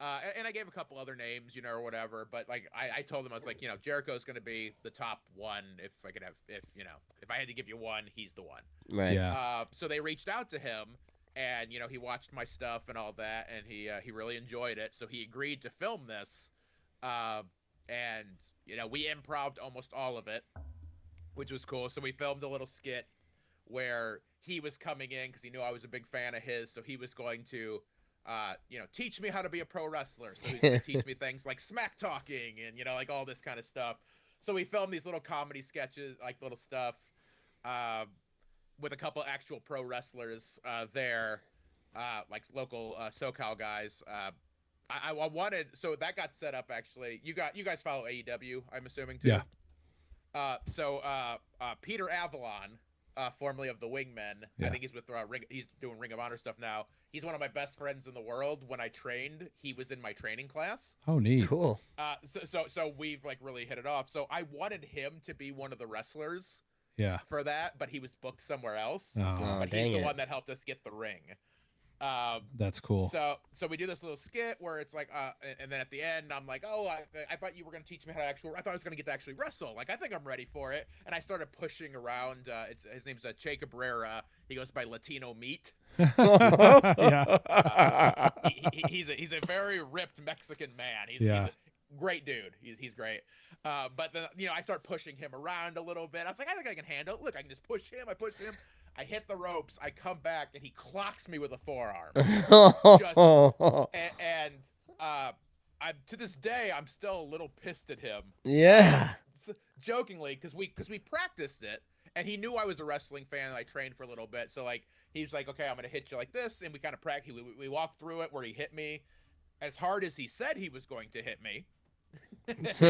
And I gave a couple other names, or whatever, but like I told them, I was like, Jericho's going to be the top one. If I had to give you one, he's the one. Right. Yeah. So they reached out to him, and he watched my stuff and all that, and he really enjoyed it. So he agreed to film this. And we improv'd almost all of it, which was cool. So we filmed a little skit where he was coming in because he knew I was a big fan of his. So he was going to, teach me how to be a pro wrestler. So he's going to teach me things like smack talking and, like all this kind of stuff. So we filmed these little comedy sketches, like little stuff, with a couple actual pro wrestlers, there, like local, SoCal guys, I wanted, so that got set up actually. You guys follow AEW, I'm assuming too. Yeah. So Peter Avalon, formerly of the Wingmen, I think he's with he's doing Ring of Honor stuff now. He's one of my best friends in the world. When I trained, he was in my training class. Oh, neat. Cool. So we've like really hit it off. So I wanted him to be one of the wrestlers. Yeah. For that, but he was booked somewhere else. Oh, but he's the one that helped us get the ring. That's cool. So we do this little skit where it's like, and then at the end, I'm like, oh, I thought you were going to teach me how to I thought I was going to get to actually wrestle. Like, I think I'm ready for it. And I started pushing around. His name's Che Cabrera. He goes by Latino Meat. Yeah. He's a very ripped Mexican man. He's a great dude. He's great. But then, I start pushing him around a little bit. I was like, I think I can handle it. Look, I can just push him. I push him. I hit the ropes. I come back, and he clocks me with a forearm. To this day, I'm still a little pissed at him. Yeah. Jokingly, because we practiced it, and he knew I was a wrestling fan, and I trained for a little bit. So like, he was like, "Okay, I'm gonna hit you like this," and we kind of practiced. We walked through it where he hit me as hard as he said he was going to hit me. Popped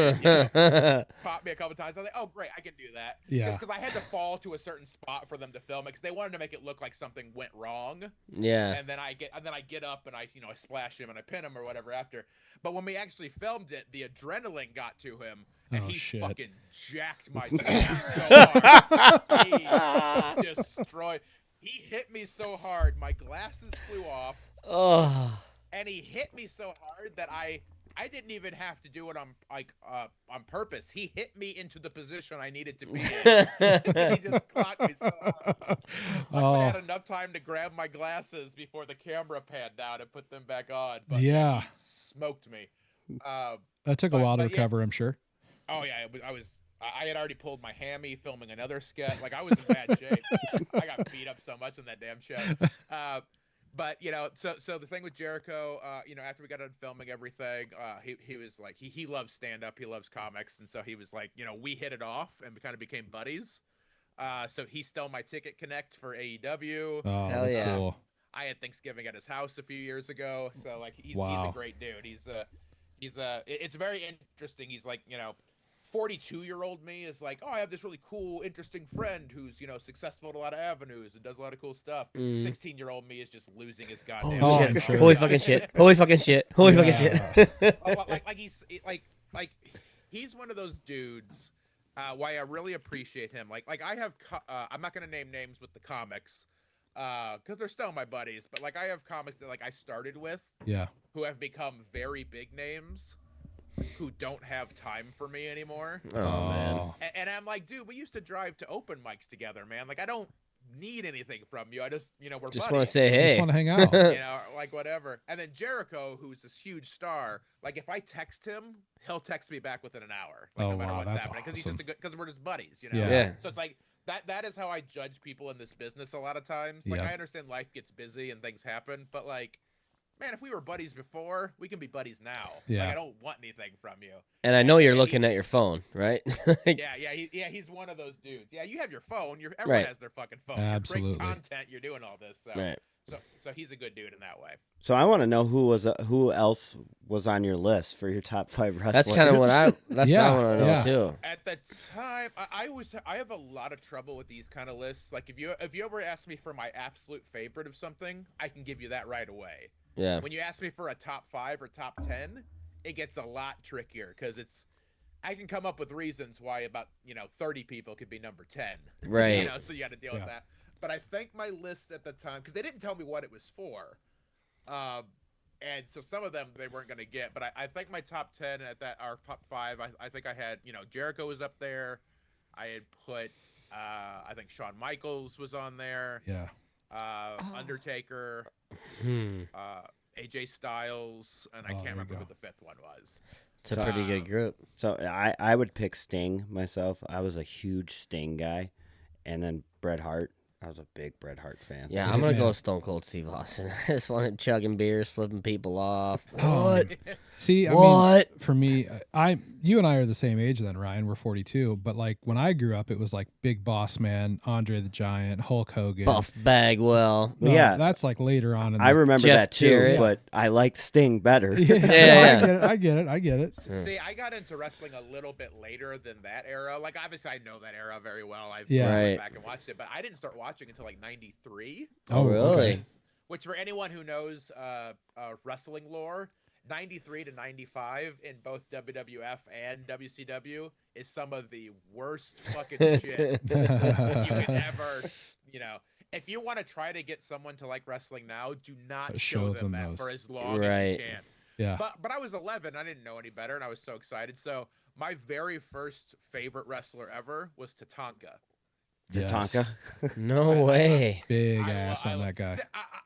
me a couple times. I was like, oh great, I can do that. Because I had to fall to a certain spot for them to film it, because they wanted to make it look like something went wrong. Yeah. And then I get up and I splash him and I pin him or whatever after. But when we actually filmed it, the adrenaline got to him, and he fucking jacked my face so hard. He destroyed. He hit me so hard, my glasses flew off. Oh. And he hit me so hard that I I didn't even have to do it on purpose. He hit me into the position I needed to be in. He just clocked me. So, luckily, I had enough time to grab my glasses before the camera panned down and put them back on. But Yeah. he smoked me. That took a while to recover, I'm sure. Oh yeah, I had already pulled my hammy filming another sketch. Like I was in bad shape. I got beat up so much on that damn show. But so the thing with Jericho, after we got done filming everything, he was like he loves stand up, he loves comics, and so he was like, we hit it off and we kind of became buddies. So he stole my ticket connect for AEW. Oh, Hell that's yeah. cool. I had Thanksgiving at his house a few years ago. So like he's Wow. a great dude. It's very interesting. He's like, 42-year-old me is like, oh, I have this really cool, interesting friend who's, successful in a lot of avenues and does a lot of cool stuff. 16-year-old me is just losing his goddamn Holy mind. shit. Holy fucking shit. Holy fucking shit. Holy fucking shit. Like he's one of those dudes. Why I really appreciate him. Like I have, I'm not gonna name names with the comics, because they're still my buddies. But like I have comics that like I started with, who have become very big names, who don't have time for me anymore. Oh, man. And I'm like, dude, we used to drive to open mics together, man. Like I don't need anything from you. I just, we're Just buddies. want to say hey. Just want to hang out. Like whatever. And then Jericho, who's this huge star, like if I text him, he'll text me back within an hour. Like, no matter what's that's happening, because he's awesome. just because we're just buddies, Yeah. So it's like that is how I judge people in this business a lot of times. Like I understand life gets busy and things happen, but like, man, if we were buddies before, we can be buddies now. Yeah. Like I don't want anything from you. And I know you're looking at your phone, right? He's one of those dudes. Yeah, you have your phone. Everyone Right. has their fucking phone. Absolutely. You're great content. You're doing all this. So, Right. so he's a good dude in that way. So I want to know who else was on your list for your top 5 wrestlers. That's kind of what I want to know Yeah. too. At the time, I have a lot of trouble with these kind of lists. Like if you ever ask me for my absolute favorite of something, I can give you that right away. Yeah. When you ask me for a top 5 or top 10, it gets a lot trickier because I can come up with reasons why about 30 people could be number 10. Right. So you got to deal with that. But I think my list at the time, because they didn't tell me what it was for, and so some of them they weren't going to get. But I think my top 10 our top 5, I think I had Jericho was up there. I had put I think Shawn Michaels was on there. Yeah. Undertaker, AJ Styles, and I can't remember who the 5th one was. It's a pretty good group. So I would pick Sting myself. I was a huge Sting guy, and then Bret Hart. I was a big Bret Hart fan. Yeah, I'm going to go Stone Cold Steve Austin. I just wanted chugging beers, flipping people off. What? See, I What? mean, for me, you and I are the same age then, Ryan. We're 42. But like when I grew up, it was like Big Boss Man, Andre the Giant, Hulk Hogan. Buff Bagwell. No, Yeah. that's like later on. I remember Jeff that too, Jarrett. but I liked Sting better. Yeah. I get it. See, I got into wrestling a little bit later than that era. Like, obviously, I know that era very well. I've went back and watched it, but I didn't start watching until like '93. Oh, really? Which, for anyone who knows wrestling lore, 93 to 95 in both WWF and WCW is some of the worst fucking shit you could ever, If you want to try to get someone to like wrestling now, do not show them that for as long as you can. Yeah. But I was 11. I didn't know any better, and I was so excited. So my very first favorite wrestler ever was Tatanka. Tatanka. No way. Big ass on that guy.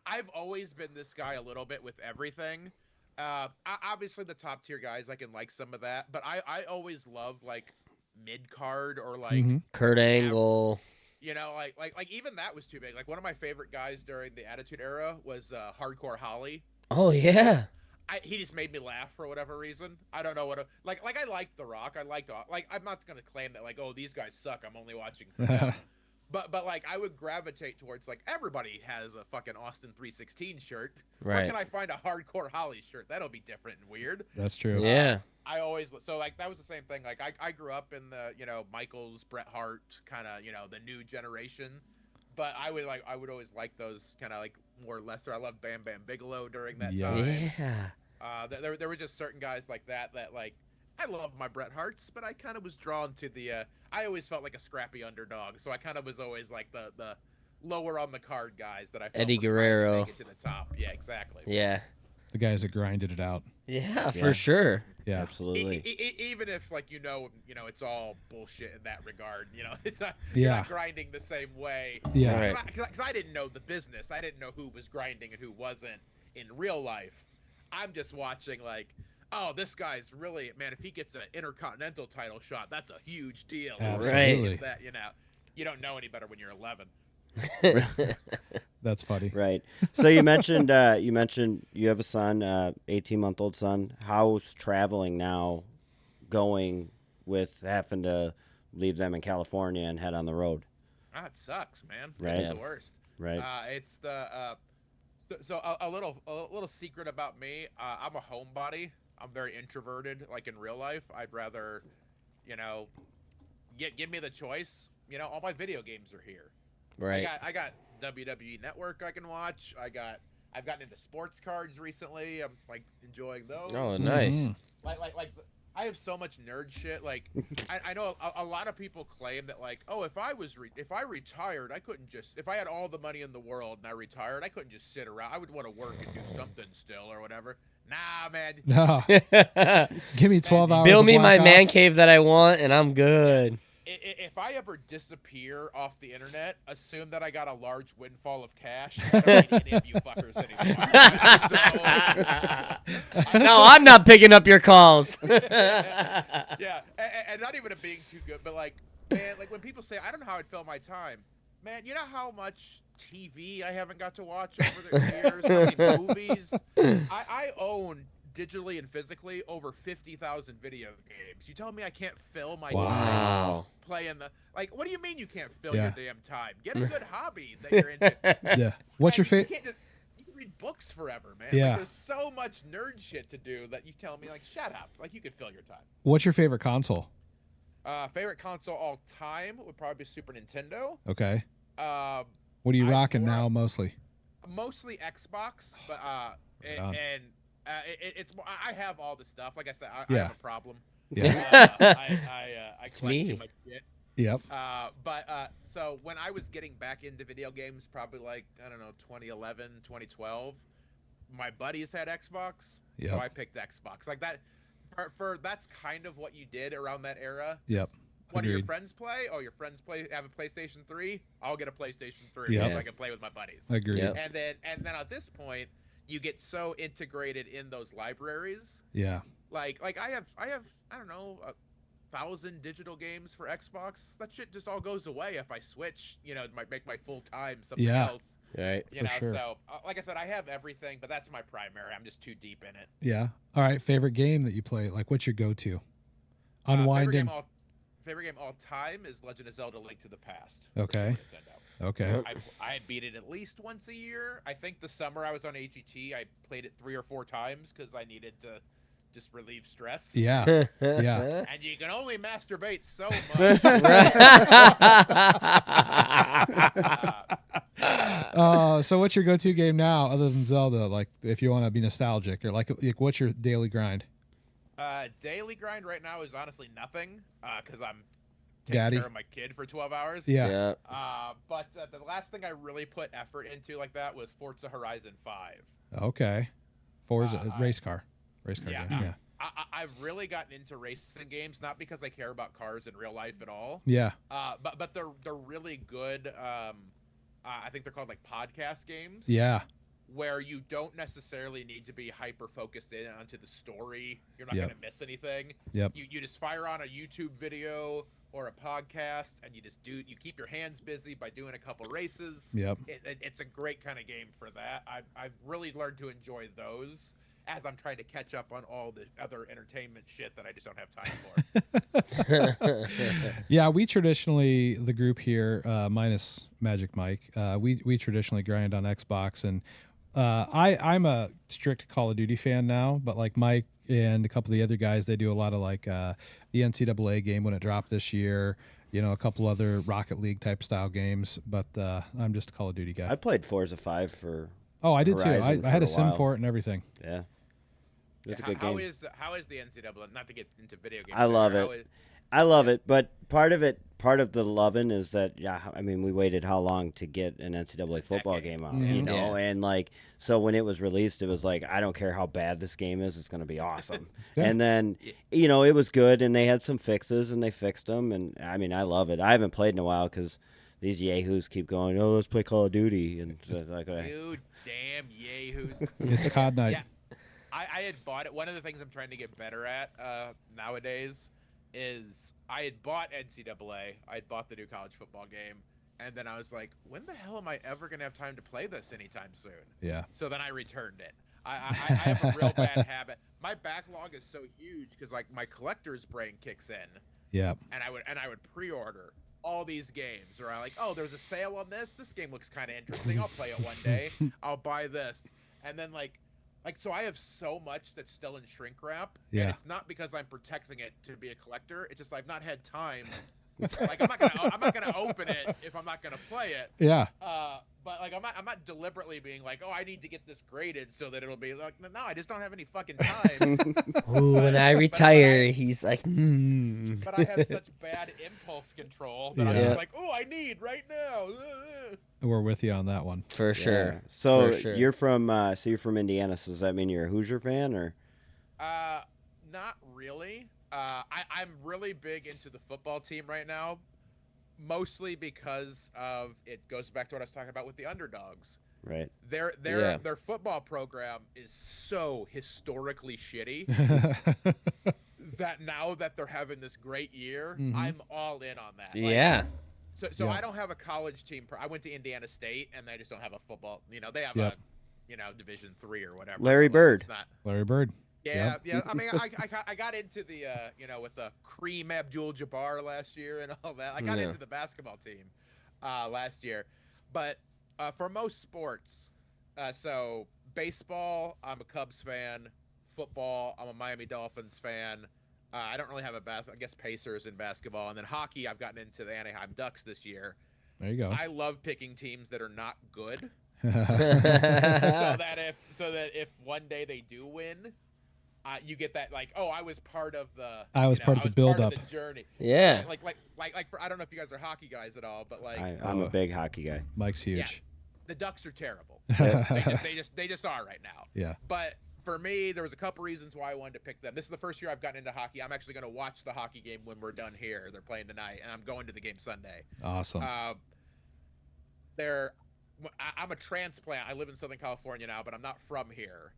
I've always been this guy a little bit with everything. Obviously, the top tier guys, I can like some of that, but I always love like mid card or like Kurt Angle. Like even that was too big. Like one of my favorite guys during the Attitude Era was Hardcore Holly. Oh yeah. He just made me laugh for whatever reason. I don't know what. Like I liked The Rock. I'm not gonna claim that like, oh, these guys suck. I'm only watching for them. But like I would gravitate towards like everybody has a fucking Austin 316 shirt. Right. Where can I find a Hardcore Holly shirt? That'll be different and weird. That's true. Yeah. I always like that was the same thing. Like I grew up in the Michaels, Bret Hart kind of the new generation. But I would always like those kind of like more lesser. I loved Bam Bam Bigelow during that time. Yeah. There were just certain guys like that like I love my Bret Harts, but I kind of was drawn to the. I always felt like a scrappy underdog, so I kind of was always like the lower on the card guys that I felt Eddie were trying to Guerrero. make it to the top. Yeah, exactly. Yeah. The guys that grinded it out. Yeah, for sure. Yeah, Absolutely. Even if like it's all bullshit in that regard. It's not Yeah. you're not grinding the same way. Yeah. Right. Because I didn't know the business. I didn't know who was grinding and who wasn't in real life. I'm just watching like, oh, this guy's really, man. If he gets an intercontinental title shot, that's a huge deal. Absolutely. That you don't know any better when you're 11. That's funny. Right. So you mentioned you have a son, 18-month-old son. How's traveling now going with having to leave them in California and head on the road? It sucks, man. Right. It's the worst. Right. It's the so a little secret about me. I'm a homebody. I'm very introverted. Like in real life, I'd rather, give me the choice. All my video games are here. Right. I got WWE Network I can watch. I've gotten into sports cards recently. I'm like enjoying those. Oh, nice. Mhm. Like I have so much nerd shit. Like I know a lot of people claim that like, oh, if I retired, I couldn't just, if I had all the money in the world and I retired, I couldn't just sit around. I would want to work and do something still or whatever. Nah, man. No. Give me 12 hours. Build of me my Black man Ops. cave that I want, and I'm good. If I ever disappear off the internet, assume that I got a large windfall of cash. I don't need any of you fuckers anymore. No, I'm not picking up your calls. Yeah, and not even it being too good, but like, man, like when people say, I don't know how I'd fill my time. Man, you know how much TV I haven't got to watch over the years? How many movies? I own digitally and physically over 50,000 video games. You tell me I can't fill my time Wow. playing the, like, what do you mean you can't fill Yeah. your damn time? Get a good hobby that you're into. Yeah. What's your You favorite? can't just, you can read books forever, man. Yeah. Like, there's so much nerd shit to do that you tell me like, shut up. Like, you could fill your time. What's your favorite console? Favorite console all time would probably be Super Nintendo. Okay. Um, What are you I'm rocking more- now mostly? Mostly Xbox, but on. it's more, I have all the stuff. Like I said, I Yeah. have a problem. Yeah. I collect me. too much shit. Yep. So when I was getting back into video games, probably like, I don't know, 2011, 2012, my buddies had Xbox, Yep. so I picked Xbox. Like that, for that's kind of what you did around that era. Yep. What do your Agreed. friends play? Oh, your friends have a PlayStation 3? I'll get a PlayStation 3 Yep. so I can play with my buddies. Agreed. Yep. And then at this point, you get so integrated in those libraries. Yeah. Like I have I don't know 1,000 digital games for Xbox. That shit just all goes away if I switch. It might make my full time something Yeah. else. Right. For sure. So like I said, I have everything, but that's my primary. I'm just too deep in it. Yeah. All right. Favorite game that you play? Like, what's your go-to? Unwinding. Favorite game all time is Legend of Zelda: Link to the Past. Okay. Super Nintendo. Okay. I beat it at least once a year. I think the summer I was on AGT, I played it 3 or 4 times because I needed to just relieve stress. Yeah. Yeah. And you can only masturbate so much. So what's your go-to game now other than Zelda? Like, if you want to be nostalgic, or like what's your daily grind? Daily grind right now is honestly nothing because I'm Gaddy. taking care of my kid for 12 hours. Yeah. But the last thing I really put effort into like that was Forza Horizon 5. Okay. Forza race car Yeah. game. Yeah. I've really gotten into racing games, not because I care about cars in real life at all. Yeah. But they're really good. I think they're called like podcast games. Yeah. Where you don't necessarily need to be hyper focused in onto the story. You're not Yep. going to miss anything. Yep. You just fire on a YouTube video or a podcast, and you keep your hands busy by doing a couple races. Yep. It's a great kind of game for that. I've really learned to enjoy those as I'm trying to catch up on all the other entertainment shit that I just don't have time for. Yeah, we traditionally, the group here, minus Magic Mike, we traditionally grind on Xbox, and I'm a strict Call of Duty fan now, but like Mike and a couple of the other guys, they do a lot of like the NCAA game when it dropped this year, a couple other Rocket League type style games, but I'm just a Call of Duty guy. I played Forza 5 for I did too. Horizon I had for a sim while. for it and everything. Yeah. It's a good How game. is the NCAA? Not to get into video games. I love how it. I love it, but part of the loving is that I mean, we waited how long to get an NCAA football decade. game out, Mhm. you know, Yeah. and like so when it was released, it was like I don't care how bad this game is, it's going to be awesome. Yeah. And then Yeah. you know it was good, and they had some fixes, and they fixed them, and I mean I love it. I haven't played in a while because these yahoos keep going, oh let's play Call of Duty, and so it's like You damn yahoos. It's COD night. Yeah. I had bought it. One of the things I'm trying to get better at nowadays is I had bought NCAA. I had bought the new college football game. And then I was like, when the hell am I ever going to have time to play this anytime soon? Yeah. So then I returned it. I have a real bad habit. My backlog is so huge because like my collector's brain kicks in, Yeah. and I would pre-order all these games. Or I like, oh, there's a sale on this. This game looks kind of interesting. I'll play it one day. I'll buy this, and then like so I have so much that's still in shrink wrap. Yeah. And it's not because I'm protecting it to be a collector. It's just I've not had time. Like I'm not gonna open it if I'm not gonna play it. Yeah. But like I'm not deliberately being like, oh, I need to get this graded so that it'll be like, no, I just don't have any fucking time. Ooh, when I retire, he's like, But I have such bad impulse control that I'm Yeah. just like, oh, I need right now. We're with you on that one. For sure. Yeah. So For sure. you're from Indiana. So does that mean you're a Hoosier fan or? Not really. I'm really big into the football team right now, mostly because of it goes back to what I was talking about with the underdogs. Right. Their football program is so historically shitty that now that they're having this great year, Mhm. I'm all in on that. Like, Yeah. So Yeah. I don't have a college team. I went to Indiana State, and they just don't have a football. You know, they have Yep. Division III or whatever. Larry but, like, Bird. it's not. Larry Bird. Yeah, yeah. I mean, I got into the with the Kareem Abdul-Jabbar last year and all that. I got Yeah. into the basketball team last year, but for most sports, so baseball, I'm a Cubs fan. Football, I'm a Miami Dolphins fan. I don't really have I guess Pacers in basketball, and then hockey, I've gotten into the Anaheim Ducks this year. There you go. I love picking teams that are not good, Yeah. so that if one day they do win, you get that like, oh, I was part of the build-up. the journey. Yeah. Like for, I don't know if you guys are hockey guys at all, but like I'm a big hockey guy. Mike's huge. the Ducks are terrible. Yeah. they just are right now. Yeah. But for me, there was a couple reasons why I wanted to pick them. This is the first year I've gotten into hockey. I'm actually going to watch the hockey game when we're done here. They're playing tonight, and I'm going to the game Sunday. Awesome. I'm a transplant. I live in Southern California now, but I'm not from here.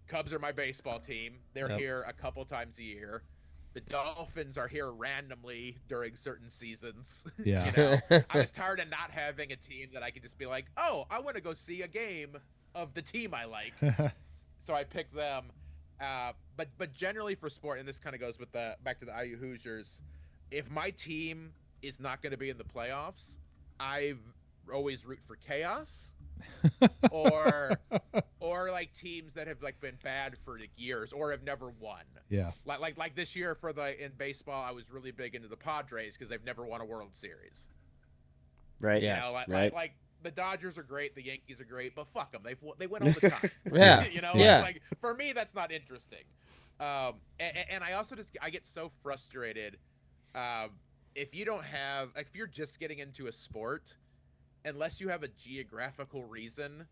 Cubs are my baseball team. They're Yep. here a couple times a year. The Dolphins are here randomly during certain seasons. Yeah. You know, I was tired of not having a team that I could just be like, oh, I want to go see a game of the team I like. So I picked them. But generally for sport, and this kind of goes with back to the IU Hoosiers, if my team is not going to be in the playoffs, I've always root for chaos or like teams that have like been bad for like years or have never won. Yeah. Like this year in baseball, I was really big into the Padres because they've never won a World Series. Right. Yeah. You know, Right. like the Dodgers are great, the Yankees are great, but fuck them, they win all the time. Yeah. You know, Yeah. like for me, that's not interesting. And I also I get so frustrated if you're just getting into a sport, unless you have a geographical reason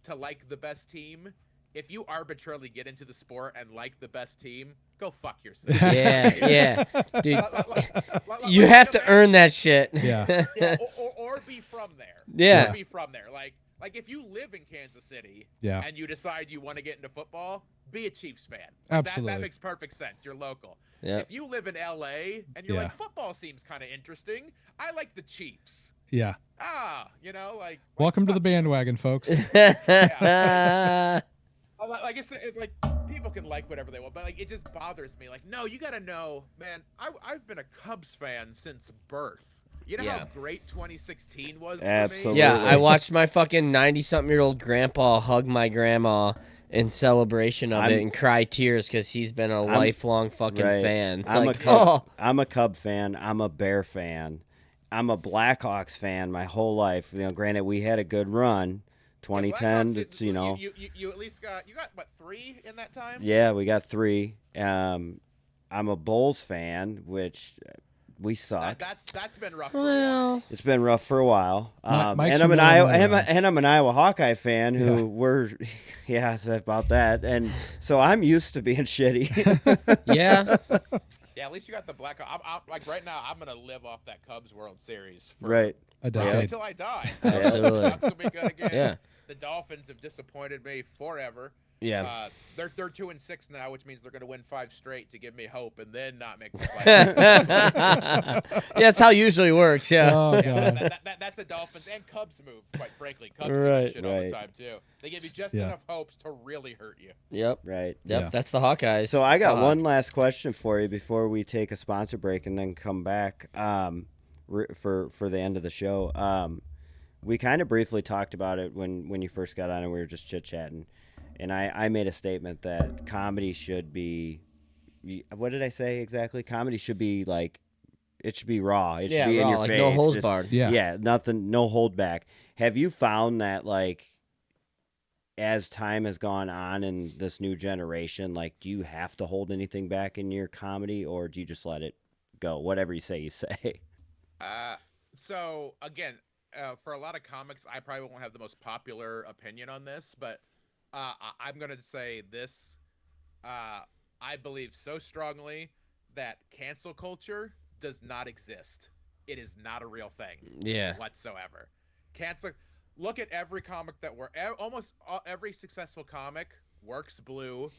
to like the best team. If you arbitrarily get into the sport and like the best team, go fuck yourself. Yeah. Dude, Like, you have to imagine- earn that shit. Yeah. Yeah, or be from there. Yeah. Or be from there. Like if you live in Kansas City Yeah. and you decide you want to get into football, be a Chiefs fan. Absolutely. That makes perfect sense. You're local. Yeah. If you live in LA and you're Yeah. like, football seems kind of interesting, I like the Chiefs. Yeah. Like Welcome to the bandwagon, folks. like I said, like people can like whatever they want, but like it just bothers me. Like, no, you gotta know, man. I've been a Cubs fan since birth. You know Yeah. how great 2016 was for Absolutely. me? Yeah, I watched my fucking 90-something-year-old grandpa hug my grandma in celebration of it and cry tears because he's been a lifelong fucking Right. fan. It's I'm like, a Cub. oh, I'm a Cub fan. I'm a Bear fan. I'm a Blackhawks fan my whole life. You know, granted we had a good run, 2010. Blackhawks, It's, you know, you at least got what 3 in that time? yeah, we got 3. I'm a Bulls fan, which we suck. That's been rough. For a while. Well, It's been rough for a while. Mike's And I'm from an Iowa, Illinois, and I'm an Iowa Hawkeye fan who Yeah. we're, yeah, it's about that. And so I'm used to being shitty. yeah. Yeah, at least you got the black. I'm like right now. I'm gonna live off that Cubs World Series for Right. a probably decade. until I die. Absolutely. Cubs will be good again. Yeah. The Dolphins have disappointed me forever. Yeah. They're 2-6 now, which means they're gonna win 5 straight to give me hope, and then not make me play. Yeah, that's how it usually works. Yeah. Oh Yeah, god. that's a Dolphins and Cubs move, quite frankly. Cubs do Right. that shit all the Right. time too. They give you just Yeah. enough hopes to really hurt you. Yep. Right. Yep. Yeah. That's the Hawkeyes. So I got one last question for you before we take a sponsor break and then come back for the end of the show. We kind of briefly talked about it when you first got on and we were just chit-chatting. And I made a statement that comedy should be, what did I say exactly? Comedy should be like, it should be raw. It should be in raw, your like face. no holds Just- barred. Yeah. Yeah, nothing, no hold back. Have you found that, like, as time has gone on in this new generation, like, do you have to hold anything back in your comedy, or do you just let it go? Whatever you say, you say. So again, for a lot of comics, I probably won't have the most popular opinion on this, but I'm gonna say this. I believe so strongly that cancel culture does not exist. It is not a real thing. Yeah. Whatsoever. Cancel. Look at every comic that almost every successful comic works blue.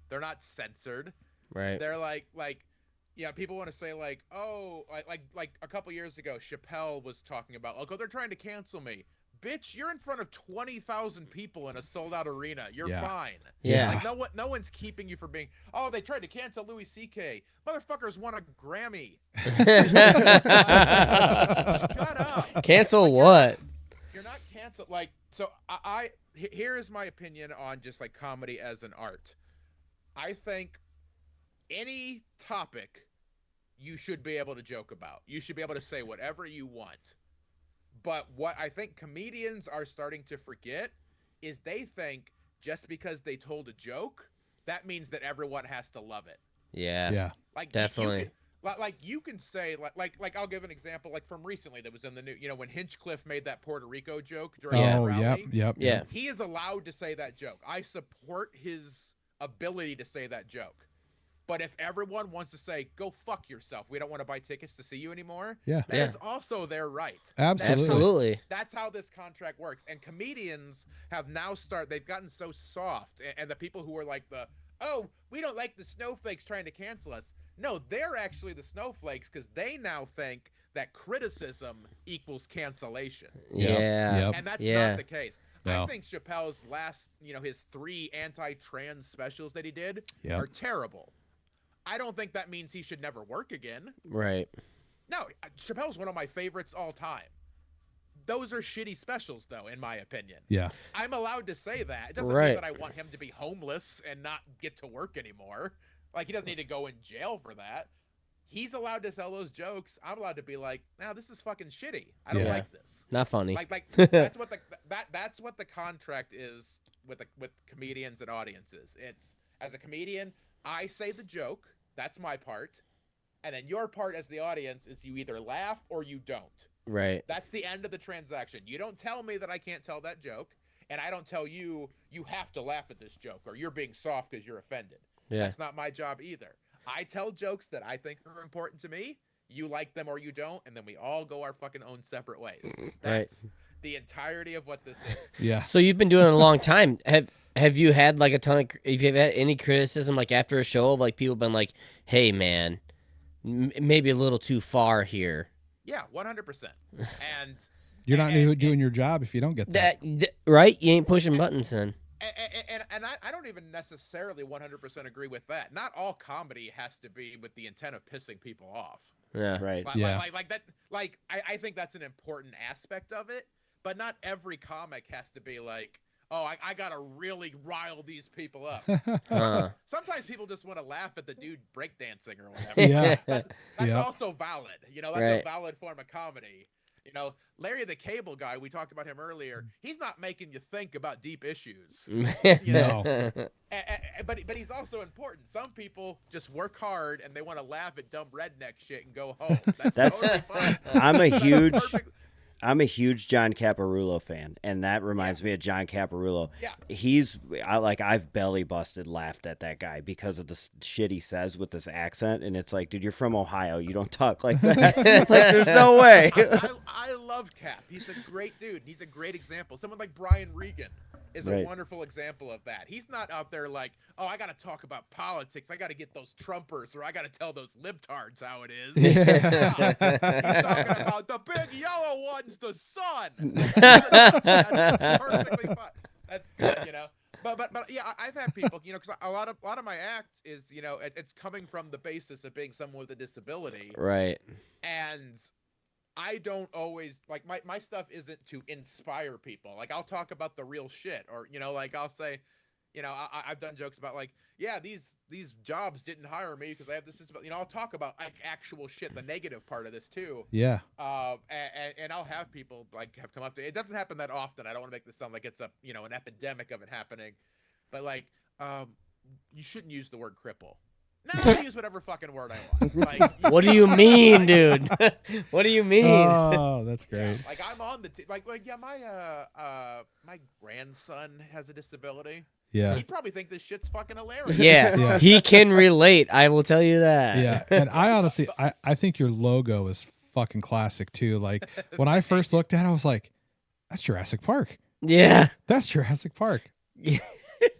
They're not censored. Right. They're like yeah, people want to say like, oh, like a couple years ago, Chappelle was talking about, like, oh, they're trying to cancel me. Bitch, you're in front of 20,000 people in a sold-out arena. You're Yeah. fine. Yeah. Like no one's keeping you from being. Oh, they tried to cancel Louis C.K. Motherfuckers won a Grammy. Shut up. Cancel what? You're not canceled. Like, so here is my opinion on just like comedy as an art. I think any topic you should be able to joke about. You should be able to say whatever you want. But what I think comedians are starting to forget is they think just because they told a joke, that means that everyone has to love it. Yeah. Yeah. Like Definitely. you can say like I'll give an example like from recently that was in the new, when Hinchcliffe made that Puerto Rico joke during that Oh, rally. yep. Yeah. He is allowed to say that joke. I support his ability to say that joke. But if everyone wants to say, go fuck yourself, we don't want to buy tickets to see you anymore, Yeah. that Yeah. is also their right. Absolutely. Absolutely. That's how this contract works. And comedians have now they've gotten so soft. And the people who are like we don't like the snowflakes trying to cancel us. No, they're actually the snowflakes because they now think that criticism equals cancellation. Yeah. Yep. And that's Yeah. not the case. No. I think Chappelle's last, his 3 anti-trans specials that he did Yep. are terrible. I don't think that means he should never work again. Right. No, Chappelle's one of my favorites all time. Those are shitty specials, though, in my opinion. Yeah. I'm allowed to say that. It doesn't Right. mean that I want him to be homeless and not get to work anymore. Like, he doesn't need to go in jail for that. He's allowed to tell those jokes. I'm allowed to be like, "Now this is fucking shitty. I don't Yeah. like this." Not funny. Like that's what the contract is with comedians and audiences. It's, as a comedian, I say the joke, that's my part, and then your part as the audience is you either laugh or you don't. Right. That's the end of the transaction. You don't tell me that I can't tell that joke, and I don't tell you have to laugh at this joke or you're being soft because you're offended. Yeah. That's not my job either. I tell jokes that I think are important to me. You like them or you don't, and then we all go our fucking own separate ways. That's the entirety of what this is. Yeah. So you've been doing it a long time. Have you had like a ton of? Have you had any criticism like after a show of like people been like, "Hey man, maybe a little too far here." Yeah, 100%. And You're not doing your job if you don't get that. Right? You ain't pushing buttons then. And I don't even necessarily 100% agree with that. Not all comedy has to be with the intent of pissing people off. Yeah. Right. Like that. Like I think that's an important aspect of it. But not every comic has to be like, oh, I gotta really rile these people up. Sometimes people just want to laugh at the dude breakdancing or whatever. Yeah. That's Yep. also valid. That's Right. a valid form of comedy. You know, Larry the Cable Guy, we talked about him earlier. He's not making you think about deep issues. You know? But he's also important. Some people just work hard and they want to laugh at dumb redneck shit and go home. That's totally fine. I'm a huge John Caparulo fan, and that reminds me of John Caparulo. Yeah. I've belly busted laughed at that guy because of the shit he says with this accent, and it's like, dude, you're from Ohio, you don't talk like that. Like, there's no way. I love Cap. He's a great dude. He's a great example. Someone like Brian Regan is a wonderful example of that. He's not out there like, oh, I got to talk about politics. I got to get those Trumpers, or I got to tell those libtards how it is. He's talking about the big yellow one's the sun. That's perfectly fine. That's good, you know. But yeah, I've had people, you know, because a lot of my act is, you know, it's coming from the basis of being someone with a disability, right? And I don't always like my stuff isn't to inspire people. Like I'll talk about the real shit, or you know, like I'll say, you know, I've done jokes about like, yeah, these jobs didn't hire me because I have this disability. You know, I'll talk about like actual shit, the negative part of this too. Yeah. And I'll have people like have come up to it. It doesn't happen that often. I don't want to make this sound like it's a, you know, an epidemic of it happening, but like, you shouldn't use the word cripple. No, I'll use whatever fucking word I want. Like, what do you mean, dude? What do you mean? Oh, that's great. Yeah, like I'm on the like yeah, my grandson has a disability. Yeah. He'd probably think this shit's fucking hilarious. Yeah, he can relate. I will tell you that. Yeah, and I honestly, I think your logo is fucking classic too. Like when I first looked at it, I was like, that's Jurassic Park. Yeah. That's Jurassic Park.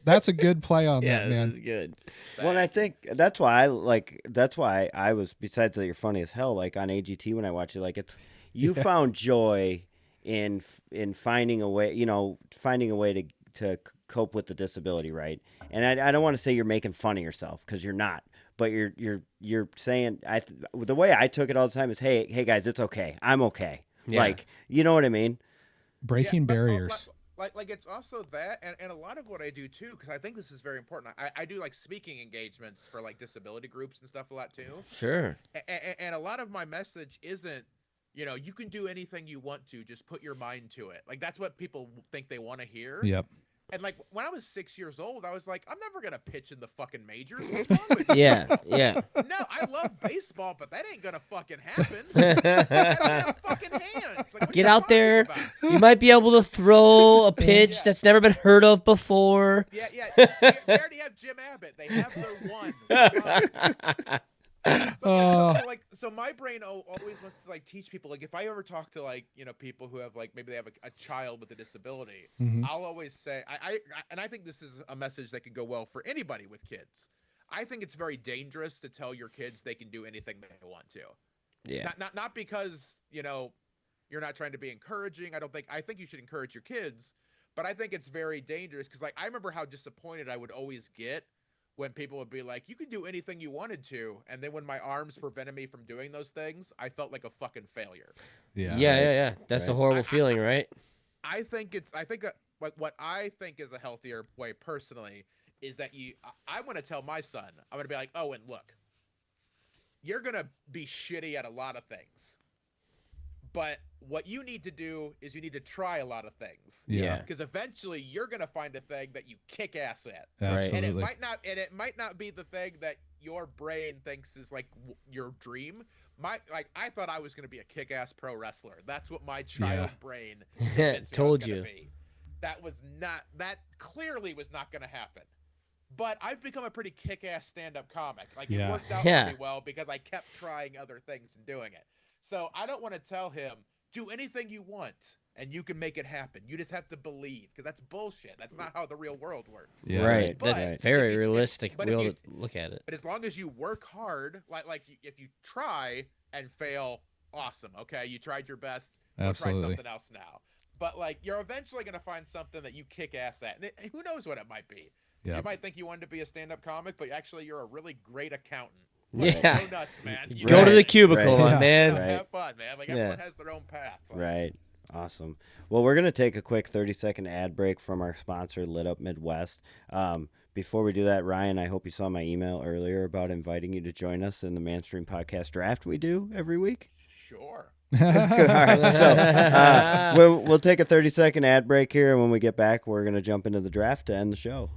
That's a good play on Yeah, that, man. that's good. Well, and I think that's why I was, besides that you're funny as hell, like on AGT when I watch it, like it's, you found joy in finding a way, you know, finding a way to cope with the disability, right? And I don't want to say you're making fun of yourself, because you're not, but you're saying, the way I took it all the time is, hey guys, it's okay, I'm okay. Yeah. Like, you know what I mean? Breaking barriers. Like it's also that, and a lot of what I do too, because I think this is very important. I do like speaking engagements for like disability groups and stuff a lot too. Sure. And a lot of my message isn't, you know, you can do anything you want to, just put your mind to it. Like that's what people think they want to hear. Yep. And like when I was 6 years old, I was like, I'm never gonna pitch in the fucking majors. What's wrong with you? Yeah. No, I love baseball, but that ain't gonna fucking happen. I don't have fucking hands. Like, what Get are you out there. talking about? You might be able to throw a pitch that's never been heard of before. Yeah. They already have Jim Abbott. They have their one. So my brain always wants to like teach people, like if I ever talk to like, you know, people who have like maybe they have a child with a disability, I'll always say I think this is a message that can go well for anybody with kids. I think it's very dangerous to tell your kids they can do anything they want to. Yeah. Not because, you know, you're not trying to be encouraging. I think you should encourage your kids, but I think it's very dangerous because like I remember how disappointed I would always get when people would be like, you can do anything you wanted to. And then when my arms prevented me from doing those things, I felt like a fucking failure. Yeah. That's a horrible feeling, right? I think like what I think is a healthier way personally is that I want to tell my son, I'm going to be like, oh, and look, you're going to be shitty at a lot of things. But what you need to do is you need to try a lot of things. Yeah. Because eventually you're going to find a thing that you kick ass at. Absolutely. And it might not be the thing that your brain thinks is like your dream. I thought I was going to be a kick ass pro wrestler. That's what my child brain convinced me Told I was you. gonna be. That clearly was not going to happen. But I've become a pretty kick ass stand up comic. Like it worked out pretty well because I kept trying other things and doing it. So I don't want to tell him, do anything you want and you can make it happen. You just have to believe, because that's bullshit. That's not how the real world works. Yeah. Right. But That's very if you- realistic but way if you- to look at it. But as long as you work hard, like if you try and fail, awesome. Okay, you tried your best. Go try Absolutely. something else now. But like you're eventually gonna find something that you kick ass at. And who knows what it might be? Yeah. You might think you wanted to be a stand-up comic, but actually you're a really great accountant. Yeah. Go nuts, man. You Go to know, the cubicle, Right. my Yeah. man. have fun, man. Like everyone has their own path. Like, Right. Awesome. Well, we're going to take a quick 30-second ad break from our sponsor, Lit Up Midwest. Before we do that, Ryan, I hope you saw my email earlier about inviting you to join us in the Manstream Podcast Draft we do every week. Sure. All right, so we'll take a 30-second ad break here, and when we get back, we're going to jump into the draft to end the show.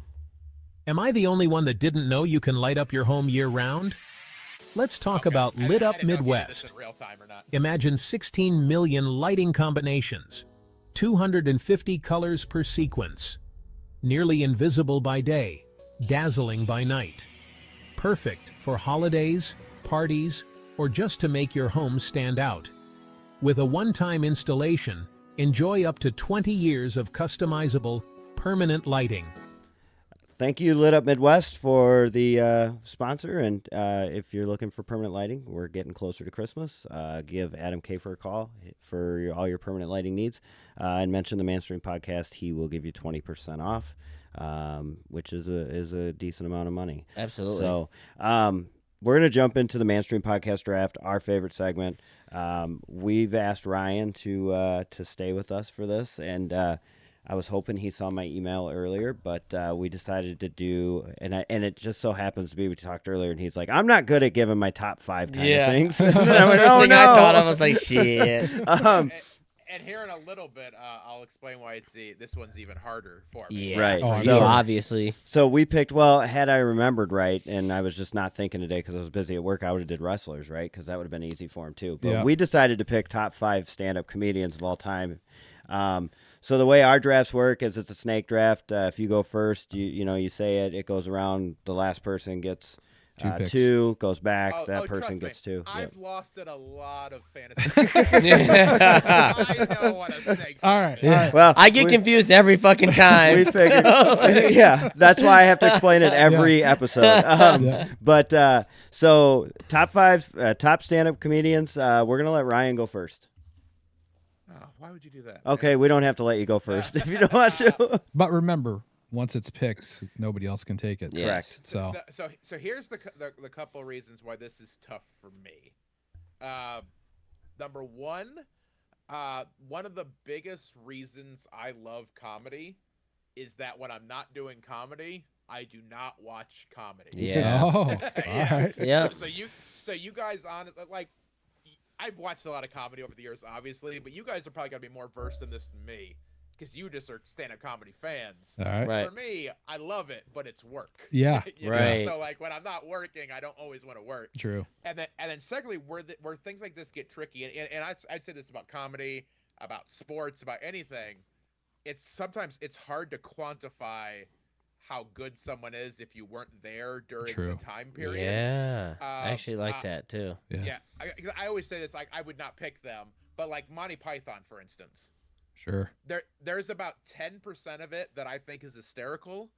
Am I the only one that didn't know you can light up your home year-round? Let's talk about Lit Up I didn't know if you did this Midwest. in real time or not. Imagine 16 million lighting combinations, 250 colors per sequence, nearly invisible by day, dazzling by night. Perfect for holidays, parties, or just to make your home stand out. With a one-time installation, enjoy up to 20 years of customizable, permanent lighting. Thank you, Lit Up Midwest, for the sponsor. And if you're looking for permanent lighting, we're getting closer to Christmas. Give Adam Kafer a call for all your permanent lighting needs. And mention the Manstream podcast. He will give you 20% off, which is a decent amount of money. Absolutely. So we're going to jump into the Manstream podcast draft, our favorite segment. We've asked Ryan to stay with us for this, and I was hoping he saw my email earlier, but we decided to do, and it just so happens to be, we talked earlier, and he's like, I'm not good at giving my top 5 kind of things. And I'm like, First oh, thing no. I thought of was like, shit. And here in a little bit, I'll explain why this one's even harder for me. Yeah, Right. Oh, for so- you, obviously. So we picked, well, had I remembered right, and I was just not thinking today because I was busy at work, I would have did wrestlers, right? Because that would have been easy for him too. But Yeah. we decided to pick top 5 stand-up comedians of all time. So the way our drafts work is it's a snake draft. If you go first, you say it goes around. The last person gets 2 picks. 2, goes back. That trust person me, gets 2. I've Yep. lost at a lot of fantasy football. I know what a snake All right. draft All right. Well, I get confused every fucking time. We figured, yeah, that's why I have to explain it every episode. Yeah. But so top 5 top stand-up comedians. We're gonna let Ryan go first. Oh, why would you do that? Okay, we don't have to let you go first if you don't want to. But remember, once it's picked, nobody else can take it. Yeah. Correct. So, So here's the couple reasons why this is tough for me. Number one of the biggest reasons I love comedy is that when I'm not doing comedy, I do not watch comedy. Yeah. oh, all Yeah. right. Yeah. So you guys on like, I've watched a lot of comedy over the years, obviously, but you guys are probably gonna be more versed in this than me because you just are stand-up comedy fans. All right. Right. For me, I love it, but it's work. Yeah. You know? Right. So like when I'm not working, I don't always want to work. True. And then secondly, where things like this get tricky, and I'd say this about comedy, about sports, about anything, sometimes it's hard to quantify how good someone is if you weren't there during True. the time period. Yeah. I actually like uh, that too. Yeah. I always say this, like I would not pick them, but like Monty Python, for instance, Sure. there's about 10% of it that I think is hysterical,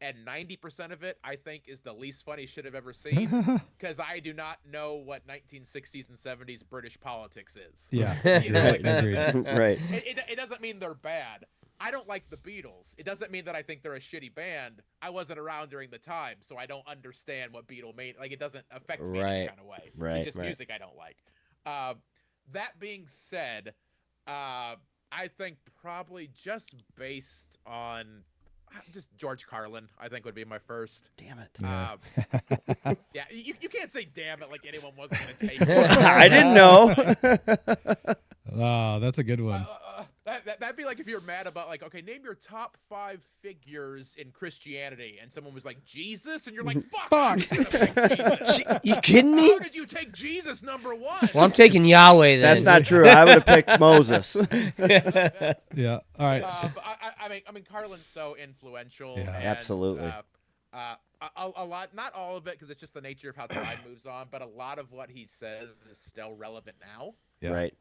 and 90% of it I think is the least funny shit I've ever seen because I do not know what 1960s and 70s British politics is. Yeah. You know, like, that Agreed. doesn't- Right. it doesn't mean they're bad. I don't like the Beatles. It doesn't mean that I think they're a shitty band. I wasn't around during the time, so I don't understand what Beatle made. Like, it doesn't affect me in any Right. kind of way. Right, It's just right. music I don't like. That being said, I think probably just based on just George Carlin, I think would be my first. Damn it. Yeah. Yeah, you can't say damn it like anyone wasn't going to take it. I didn't know. Oh, that's a good one. That'd be like if you're mad about like, okay, name your top 5 figures in Christianity, and someone was like Jesus, and you're like, fuck, I'm just gonna pick Jesus. You kidding me? How did you take Jesus number 1? Well, I'm taking Yahweh then. That's not true. I would have picked Moses. Yeah. All right. But I mean, Carlin's so influential. Yeah. and, Absolutely. A lot, not all of it, because it's just the nature of how time moves on. But a lot of what he says is still relevant now. Yeah. Right.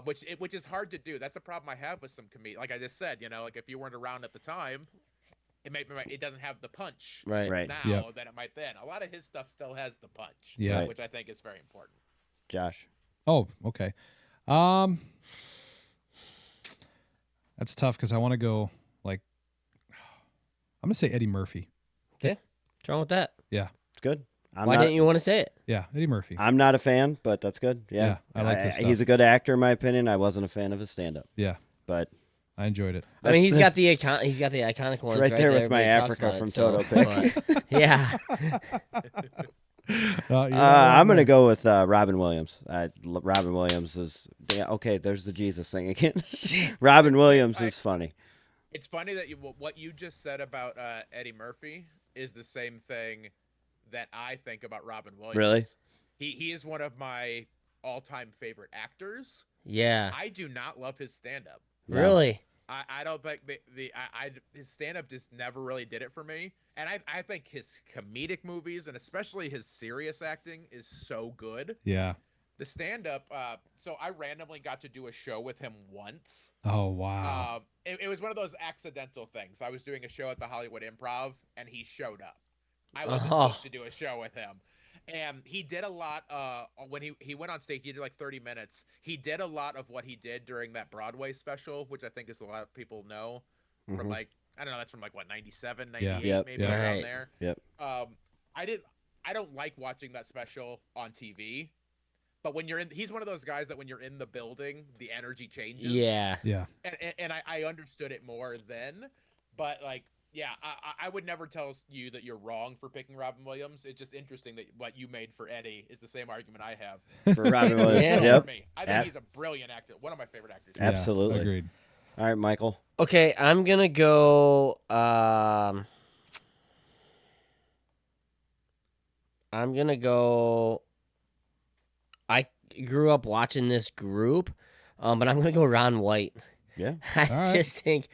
Which is hard to do. That's a problem I have with some comedians. Like I just said, like if you weren't around at the time, it doesn't have the punch Right. Right. now Yeah. that it might then. A lot of his stuff still has the punch, Yeah. Right. which I think is very important. Josh. Oh, okay. That's tough because I want to go like, I'm gonna say Eddie Murphy. What's wrong with that? Yeah. It's good. Why didn't you want to say it? Yeah. Eddie Murphy. I'm not a fan, but that's good. Yeah. Yeah, I like his He's stuff. a good actor, in my opinion. I wasn't a fan of his stand-up, Yeah. but I enjoyed it. I mean, he's That's- got the iconic ones right there with my Everybody talks Africa about from it, so, Toto Pick. but- yeah. I'm gonna go with Robin Williams. Robin Williams is okay. There's the Jesus thing again. Robin Williams is funny. It's funny that what you just said about Eddie Murphy is the same thing that I think about Robin Williams. Really? He is one of my all-time favorite actors. Yeah. I do not love his stand-up. Really? I don't think his stand-up just never really did it for me. And I think his comedic movies and especially his serious acting is so good. Yeah. The stand-up, so I randomly got to do a show with him once. Oh, wow. It was one of those accidental things. I was doing a show at the Hollywood Improv, and he showed up. I wasn't booked to do a show with him. And he did a lot when he went on stage, he did like 30 minutes. He did a lot of what he did during that Broadway special, which I think is a lot of people know from like, I don't know, that's from like what, 97, 98, maybe around there. Yep. I don't like watching that special on TV. But when he's one of those guys that when you're in the building, the energy changes. Yeah. Yeah. And I understood it more then. But like, yeah, I would never tell you that you're wrong for picking Robin Williams. It's just interesting that what you made for Eddie is the same argument I have For Robin Williams. Yeah. Yep. I think he's a brilliant actor. One of my favorite actors. Yeah, Absolutely. agreed. All right, Michael. Okay, I'm gonna go. I'm gonna go. I grew up watching this group, but I'm gonna go Ron White. Yeah. I All right. just think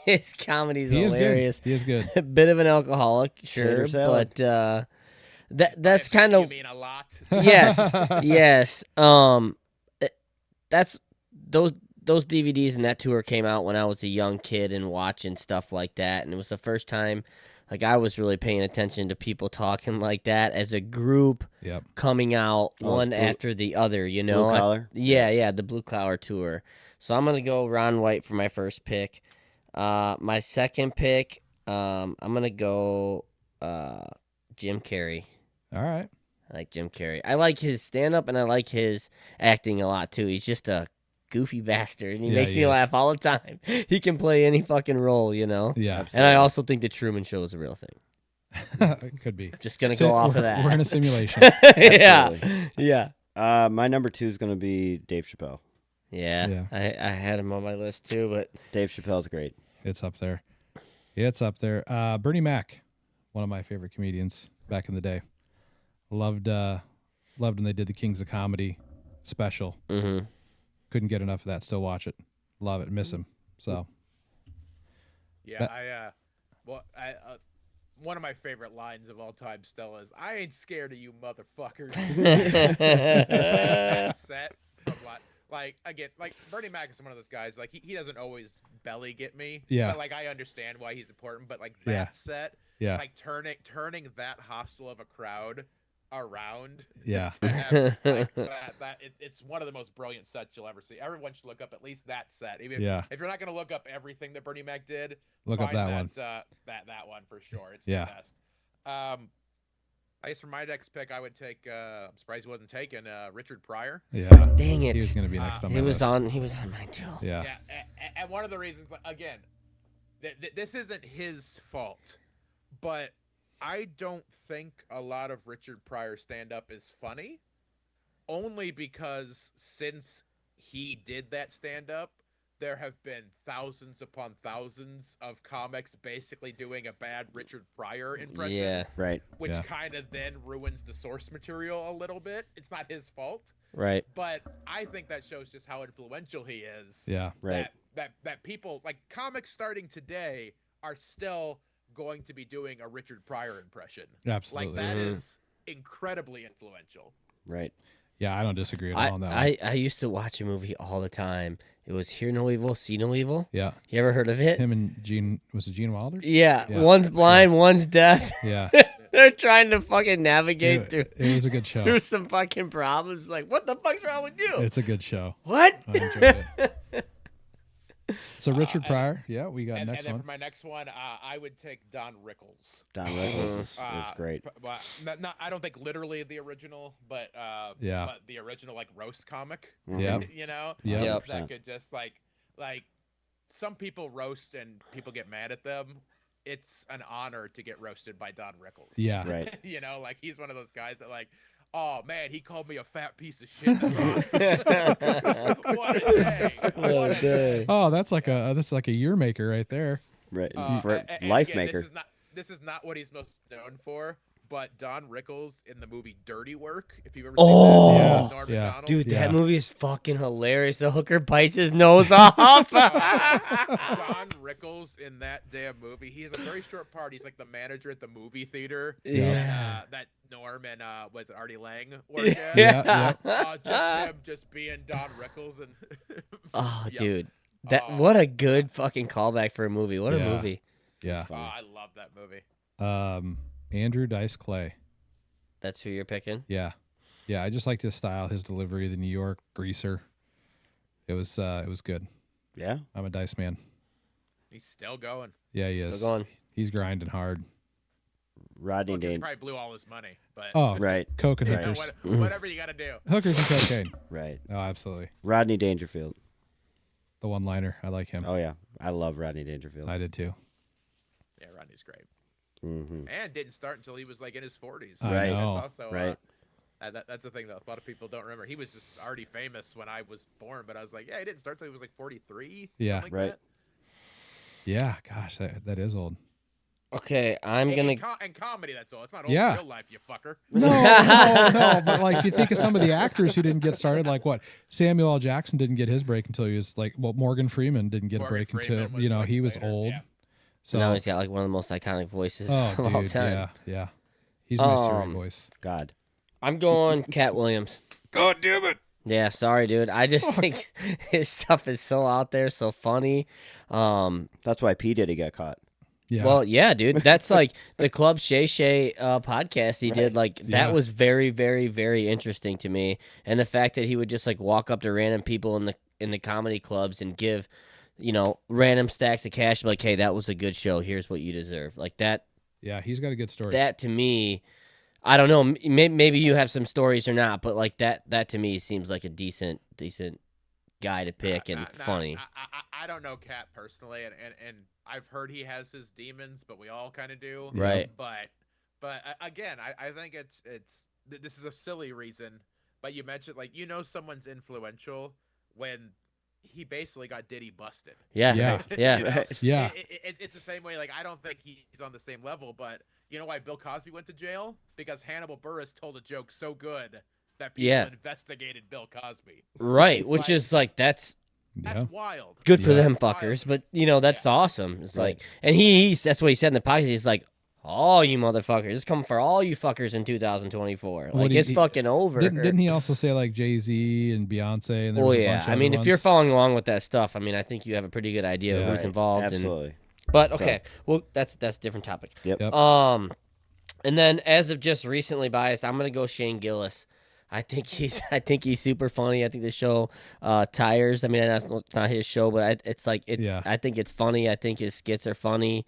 his comedy's He hilarious. He is good. A bit of an alcoholic, Tater sure, salad. but that's kind You of mean a lot. yes. That's those DVDs and that tour came out when I was a young kid and watching stuff like that, and it was the first time like I was really paying attention to people talking like that as a group Yep. coming out one Blue- after the other, you know. Blue Collar? Yeah, the Blue Collar tour. So I'm gonna go Ron White for my first pick. My second pick, I'm gonna go Jim Carrey. All right. I like Jim Carrey. I like his stand-up and I like his acting a lot too. He's just a goofy bastard and he Yeah, makes he me is. laugh all the time. He can play any fucking role, you know. Yeah. And I also think the Truman Show is a real thing. It could be. Just gonna So go off we're- of that. We're in a simulation. yeah, Absolutely. yeah, My number 2 is going to be Dave Chappelle. yeah. Yeah. I had him on my list too, but Dave Chappelle's great. It's up there. Yeah, it's up there. Bernie Mac, one of my favorite comedians back in the day. Loved when they did the Kings of Comedy special. mm-hmm. Couldn't get enough of that. Still watch it. Love it. Miss him. So Yeah, one of my favorite lines of all time still is, "I ain't scared of you motherfuckers." That set from like again, like Bernie Mac is one of those guys. Like he doesn't always belly get me. Yeah. But like I understand why he's important. But like that Yeah. set, yeah, like turning that hostile of a crowd around. yeah. To have, like, it's one of the most brilliant sets you'll ever see. Everyone should look up at least that set. Even Yeah. if you're not gonna look up everything that Bernie Mac did, Look up find that one. that one for sure. It's Yeah. the best. I guess for my next pick, I would take. I'm surprised he wasn't taken. Richard Pryor. Yeah. Dang it. He was going to be next on my He was list. on mine too. Yeah. And one of the reasons, again, this isn't his fault, but I don't think a lot of Richard Pryor stand-up is funny, only because since he did that stand-up, there have been thousands upon thousands of comics basically doing a bad Richard Pryor impression. Yeah, Right. Which Yeah. kind of then ruins the source material a little bit. It's not his fault, right. but I think that shows just how influential he is. Yeah. Right. That people like comics starting today are still going to be doing a Richard Pryor impression. Absolutely. Like that is incredibly influential. Right. Yeah, I don't disagree at all on that one. I used to watch a movie all the time. It was Hear No Evil, See No Evil. Yeah. You ever heard of it? Him and Gene, was it Gene Wilder? Yeah, Yeah. one's blind, one's deaf. Yeah. They're trying to fucking navigate It was a good show. through some fucking problems. Like, what the fuck's wrong with you? It's a good show. What? I enjoyed it. So Richard Pryor, yeah, we got And next then one. for my next one, I would take Don Rickles. Don Rickles is great. But not, I don't think literally the original, but Yeah. but the original like roast comic. Yep. You know, Yep. Yep. that could just like some people roast and people get mad at them. it's an honor to get roasted by Don Rickles. Yeah. Right. You know, like he's one of those guys that like, oh man, he called me a fat piece of shit. That's awesome. What a day. What a day. Oh, that's like a year maker right there. Right. And Life again, maker. This is not what he's most known for, but Don Rickles in the movie Dirty Work, if you've ever Oh! seen that, Yeah, with Norm yeah. Macdonald. Dude, Yeah. that movie is fucking hilarious. The hooker bites his nose off. Don Rickles in that damn movie. He has a very short part. He's like the manager at the movie theater. Yeah. That Norm and was it Artie Lang work at. Yeah. Just him just being Don Rickles and Oh, Yep. dude. That Oh. what a good fucking callback for a movie. What a Yeah. movie. Yeah. Oh, I love that movie. Andrew Dice Clay. That's who you're picking? Yeah. Yeah, I just liked his style, his delivery, the New York greaser. It was good. Yeah. I'm a Dice man. He's still going. Yeah, he Still is. going. He's grinding hard. Rodney Well, 'cause he Dangerfield. probably blew all his money, but Oh, Right. coke and you know, hookers. whatever you got to do. Hookers and cocaine. Right. Oh, absolutely. Rodney Dangerfield. The one-liner. I like him. Oh yeah, I love Rodney Dangerfield. I did too. Yeah, Rodney's great. Mm-hmm. And didn't start until he was like in his 40s. I Right. know. That's also Right. that's the thing that a lot of people don't remember. He was just already famous when I was born, but I was like, yeah, he didn't start till he was like 43. Yeah. something like Right. that. Yeah, gosh, that is old. Okay, I'm gonna. In comedy, that's all. It's not old Yeah. in real life, you fucker. No. But like, you think of some of the actors who didn't get started, like what Samuel L. Jackson didn't get his break until he was like, well, Morgan Freeman didn't get Morgan a break Freeman until was, like, he was later, old. yeah. So now he's got like one of the most iconic voices oh, of all dude, time. yeah. He's my Siri Um, voice. God. I'm going Cat Williams. God damn it! Yeah, sorry, dude. I just think his stuff is so out there, so funny. That's why P Diddy got caught. Yeah. Well, yeah, dude. That's like the Club Shay Shay podcast he did. Like that Yeah. was very, very, very interesting to me. And the fact that he would just like walk up to random people in the comedy clubs and give, random stacks of cash. Like, hey, that was a good show. Here's what you deserve. Like that. yeah, he's got a good story. That to me, I don't know. Maybe you have some stories or not, but like that to me seems like a decent guy to pick and funny. I don't know Cat personally, and I've heard he has his demons, but we all kind of do. Right. But again, I think this is a silly reason, but you mentioned like someone's influential when he basically got Diddy busted. Yeah. Yeah. Yeah. You know? Yeah. It's the same way. Like I don't think he's on the same level, but you know why Bill Cosby went to jail? Because Hannibal Buress told a joke so good that people Yeah. investigated Bill Cosby. Right. Which is like that's That's Yeah. wild. good for Yeah. them That's wild. fuckers, but that's awesome. It's Right. like, and he's that's what he said in the podcast. He's like, all you motherfuckers, it's coming for all you fuckers in 2024. What Like he- it's fucking over. Didn't he also say like Jay-Z and Beyonce and there Oh was a yeah. bunch of I mean, other if you're ones? following along with that stuff, I mean, I think you have a pretty good idea of Yeah. who's involved. Absolutely. But okay, well, that's a different topic. Yep. Yep. And then as of just recently biased, I'm gonna go Shane Gillis. I think he's super funny. I think the show tires. I mean, it's not his show, but Yeah. I think it's funny. I think his skits are funny.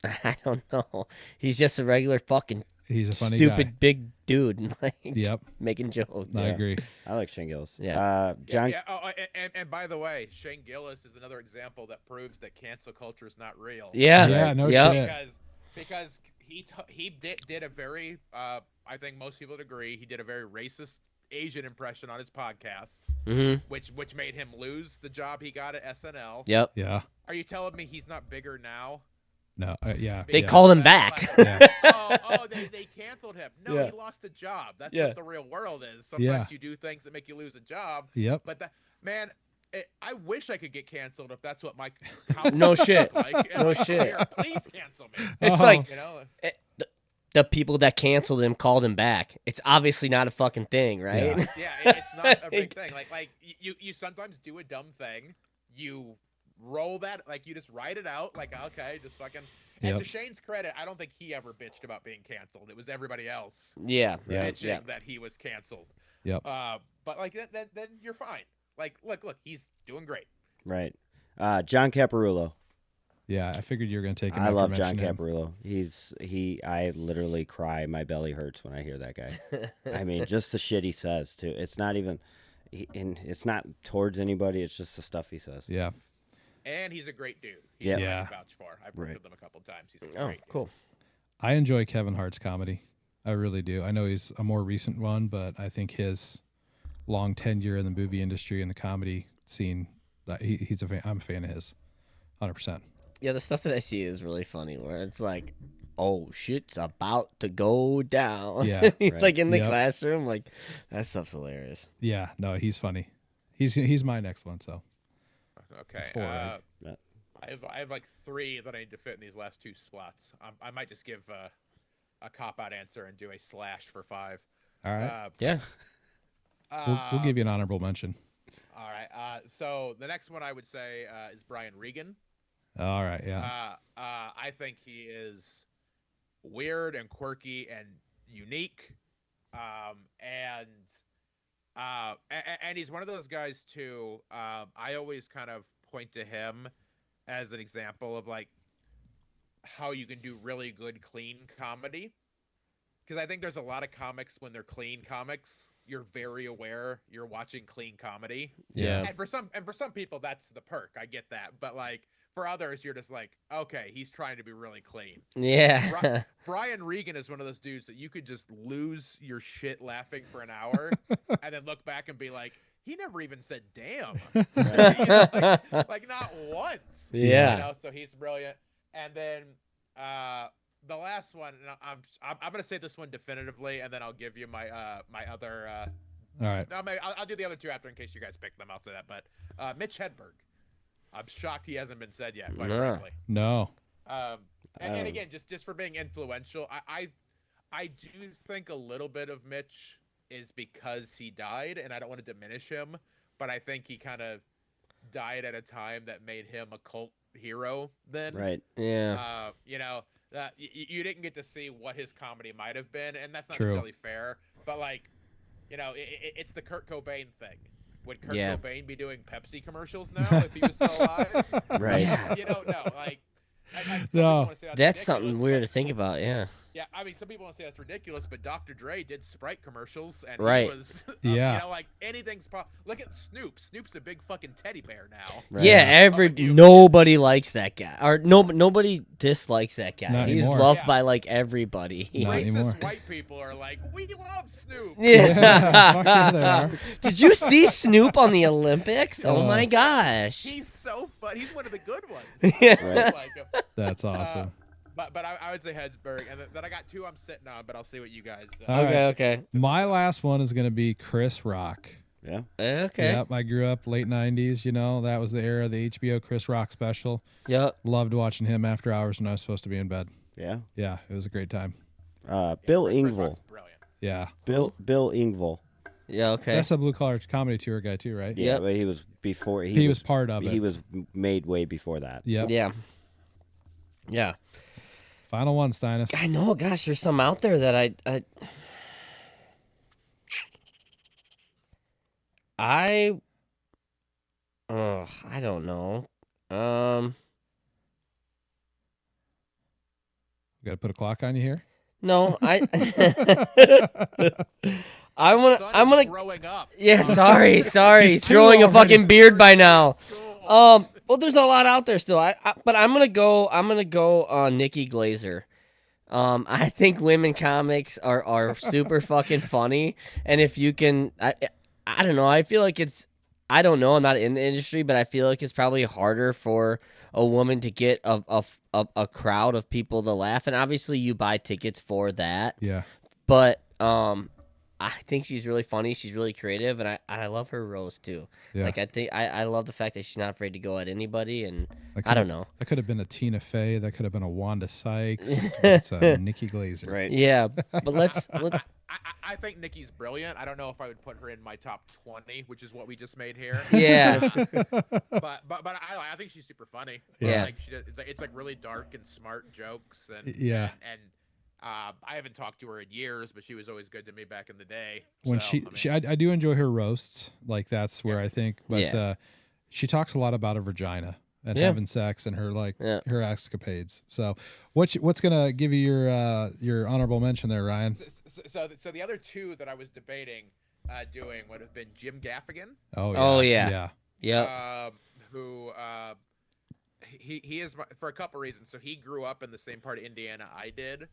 I don't know. He's just a regular fucking He's a funny stupid guy. big dude, like Yep. making jokes. I agree. I like Shane Gillis. Yeah. John. Yeah, oh, and by the way, Shane Gillis is another example that proves that cancel culture is not real. Yeah. Yeah, no Yep. shit. Because he did a very I think most people would agree he did a very racist Asian impression on his podcast, Mm-hmm. which made him lose the job he got at SNL. Yep. Yeah. Are you telling me he's not bigger now? No. Yeah. They yeah. called him back. Yeah. They canceled him. No, Yeah. he lost a job. That's Yeah. what the real world is. Sometimes Yeah. you do things that make you lose a job. Yep. But man, I wish I could get canceled if that's what my No shit. Like. No shit. Here, please cancel me. It's Oh. like You know, the people that canceled him called him back. It's obviously not a fucking thing, right? yeah, it's not a big thing. Like you sometimes do a dumb thing. You roll that, like you just write it out. Like okay, just fucking. And Yep. to Shane's credit, I don't think he ever bitched about being canceled. It was everybody else Yeah. bitching Yeah. that he was canceled. Yep. But like then you're fine. Like look, he's doing great. Right. John Caparulo. Yeah. I figured you were gonna take him. I after love John mentioning him. Caparulo. I literally cry. My belly hurts when I hear that guy. I mean, just the shit he says too. It's not even, and it's not towards anybody. It's just the stuff he says. Yeah. and he's a great dude. He's Yeah. one I Yeah. can vouch for. I've worked Right. with him a couple times. He's a Oh, great dude. cool. I enjoy Kevin Hart's comedy. I really do. I know he's a more recent one, but I think his long tenure in the movie industry and the comedy scene, he's a fan. I'm a fan of his, 100%. Yeah, the stuff that I see is really funny. Where it's like, oh, shit's about to go down. Yeah, he's right. like in the Yep. classroom. Like that stuff's hilarious. Yeah, no, he's funny. He's my next one. So Okay. That's 4, right? Yeah. I have like 3 that I need to fit in these last 2 slots. I might just give a cop out answer and do a slash for 5. all right, Yeah. we'll give you an honorable mention. All right. So the next one I would say is Brian Regan. All right, yeah, I think he is weird and quirky and unique, and he's one of those guys too. I always kind of point to him as an example of like how you can do really good clean comedy. Because I think there's a lot of comics when they're clean comics, you're very aware you're watching clean comedy. Yeah. And for some people that's the perk. I get that. But like for others, you're just like, okay, he's trying to be really clean. Yeah. Brian Regan is one of those dudes that you could just lose your shit laughing for an hour and then look back and be like, he never even said damn. You know, like not once. Yeah. You know, so he's brilliant. And then the last one, and I'm gonna say this one definitively, and then I'll give you my my other. all right. I'll do the other 2 after in case you guys pick them. I'll say that, but Mitch Hedberg, I'm shocked he hasn't been said yet. Quite Nah. frankly. No, And again, just for being influential, I do think a little bit of Mitch is because he died, and I don't want to diminish him, but I think he kind of died at a time that made him a cult hero. Then, Right. Yeah. you know. You didn't get to see what his comedy might have been, and that's not True. necessarily fair. But like, you know, it's the Kurt Cobain thing. Would Kurt Yeah. Cobain be doing Pepsi commercials now if he was still alive? Right. You know, no. Like, some people No. wanna say That's ridiculous, something weird to but- think about. Yeah. Yeah, I mean, some people want to say that's ridiculous, but Dr. Dre did Sprite commercials, and Right. he was, Yeah. you know, like anything's. Look at Snoop. Snoop's a big fucking teddy bear now. Right. Yeah. Fucking human. Nobody likes that guy, or nobody dislikes that guy. Not He's anymore. loved Yeah. by like everybody. Not Racist anymore. white people are like, we love Snoop. Yeah. Fuck yeah, they are. Did you see Snoop on the Olympics? Oh Oh. my gosh. He's so fun. He's one of the good ones. Yeah. I Right. like him. That's awesome. But I would say Hedberg, and then I got 2 I'm sitting on, but I'll see what you guys. All right. Okay. My last one is gonna be Chris Rock. Yeah. Okay. Yep, I grew up late '90s. You know, that was the era of the HBO Chris Rock special. Yep. Loved watching him after hours when I was supposed to be in bed. Yeah. Yeah, it was a great time. Bill Chris Engvall. Rock's brilliant. Yeah, Bill Engvall. Yeah. Okay. that's a blue collar comedy tour guy too, right? Yeah, Yep. but he was before. He was part of it. He was made way before that. Yep. Yeah. Yeah. Final one, Steinus. I know. Gosh, there's some out there that I don't know. Got to put a clock on you here. No, I'm Son gonna. is growing up. Yeah, sorry. He's He's two growing a already. fucking beard by now. School. Well, there's a lot out there still. But I'm gonna go Nikki Glazer. I think women comics are super fucking funny, and if you can, I don't know. I feel like it's. I don't know. I'm not in the industry, but I feel like it's probably harder for a woman to get a crowd of people to laugh, and obviously you buy tickets for that. Yeah. But I think she's really funny. She's really creative, and I love her roast too. Yeah. Like I think I love the fact that she's not afraid to go at anybody, and That I don't could've- know. That could have been a Tina Fey. That could have been a Wanda Sykes. It's Nikki Glazer. Right. Yeah, but let's I think Nikki's brilliant. I don't know if I would put her in my top 20, which is what we just made here. yeah. But I think she's super funny. Yeah. Like it's like really dark and smart jokes and Yeah. and I haven't talked to her in years, but she was always good to me back in the day. When So, I do enjoy her roasts. Like that's where I think, but Yeah. she talks a lot about her vagina and Yeah. having sex and her Yeah. her escapades. So what's gonna give you your honorable mention there, Ryan? So the other 2 that I was debating doing would have been Jim Gaffigan, Oh Oh, yeah. yeah. Yep. who he is for a couple reasons. So he grew up in the same part of Indiana I did,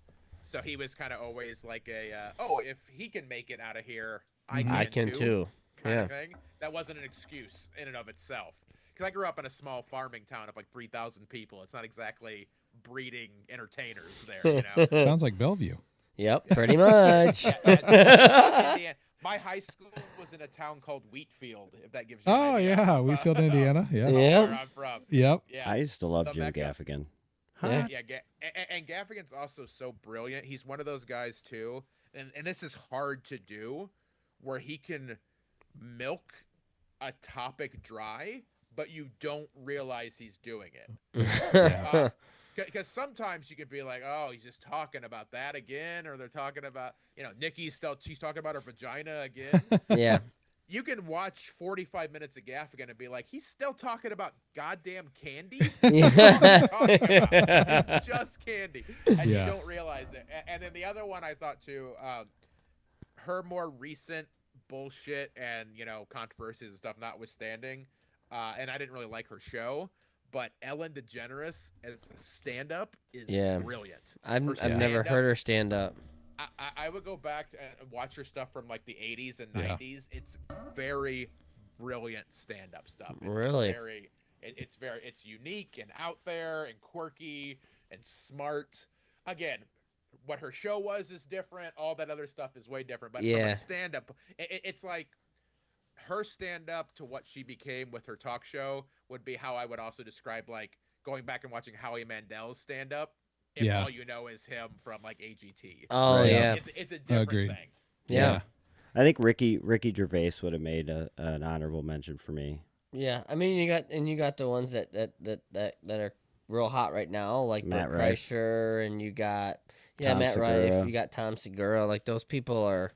so he was kind of always like if he can make it out of here, I can too. kind Yeah. of thing. That wasn't an excuse in and of itself, because I grew up in a small farming town of like 3,000 people. It's not exactly breeding entertainers there, you know. Sounds like Bellevue. Yep, pretty much. Indiana. My high school was in a town called Wheatfield, if that gives you an Oh idea yeah, of, Wheatfield, Indiana. Yeah. Yeah. where I'm from. Yep. Yeah. I used to love The Jim Mecca. Gaffigan. Yeah. Yeah, and Gaffigan's also so brilliant. He's one of those guys too, and this is hard to do, where he can milk a topic dry, but you don't realize he's doing it. Because sometimes you could be like, oh, he's just talking about that again, or they're talking about, she's talking about her vagina again. Yeah. You can watch 45 minutes of Gaffigan and be like, he's still talking about goddamn candy? Yeah. That's all he's talking about. It's just candy. And Yeah. you don't realize it. And then the other one I thought too, her more recent bullshit and, controversies and stuff notwithstanding, and I didn't really like her show, but Ellen DeGeneres as a stand-up is brilliant. I've never stand-up- heard her stand up. I would go back and watch her stuff from like the 80s and Yeah. 90s. It's very brilliant stand-up stuff. It's Really? It's unique and out there and quirky and smart. Again, what her show was is different. All that other stuff is way different. But from Yeah. a stand-up, it's like her stand-up to what she became with her talk show would be how I would also describe like going back and watching Howie Mandel's stand-up. If Yeah. all you know is him from like AGT. Oh, Right. yeah. It's a different Agreed. thing. Yeah. I think Ricky Gervais would have made an honorable mention for me. Yeah. I mean, you got the ones that are real hot right now, like Matt Bert Rife. Kreischer, and you got Tom Matt Segura. Rife, you got Tom Segura. Like those people are,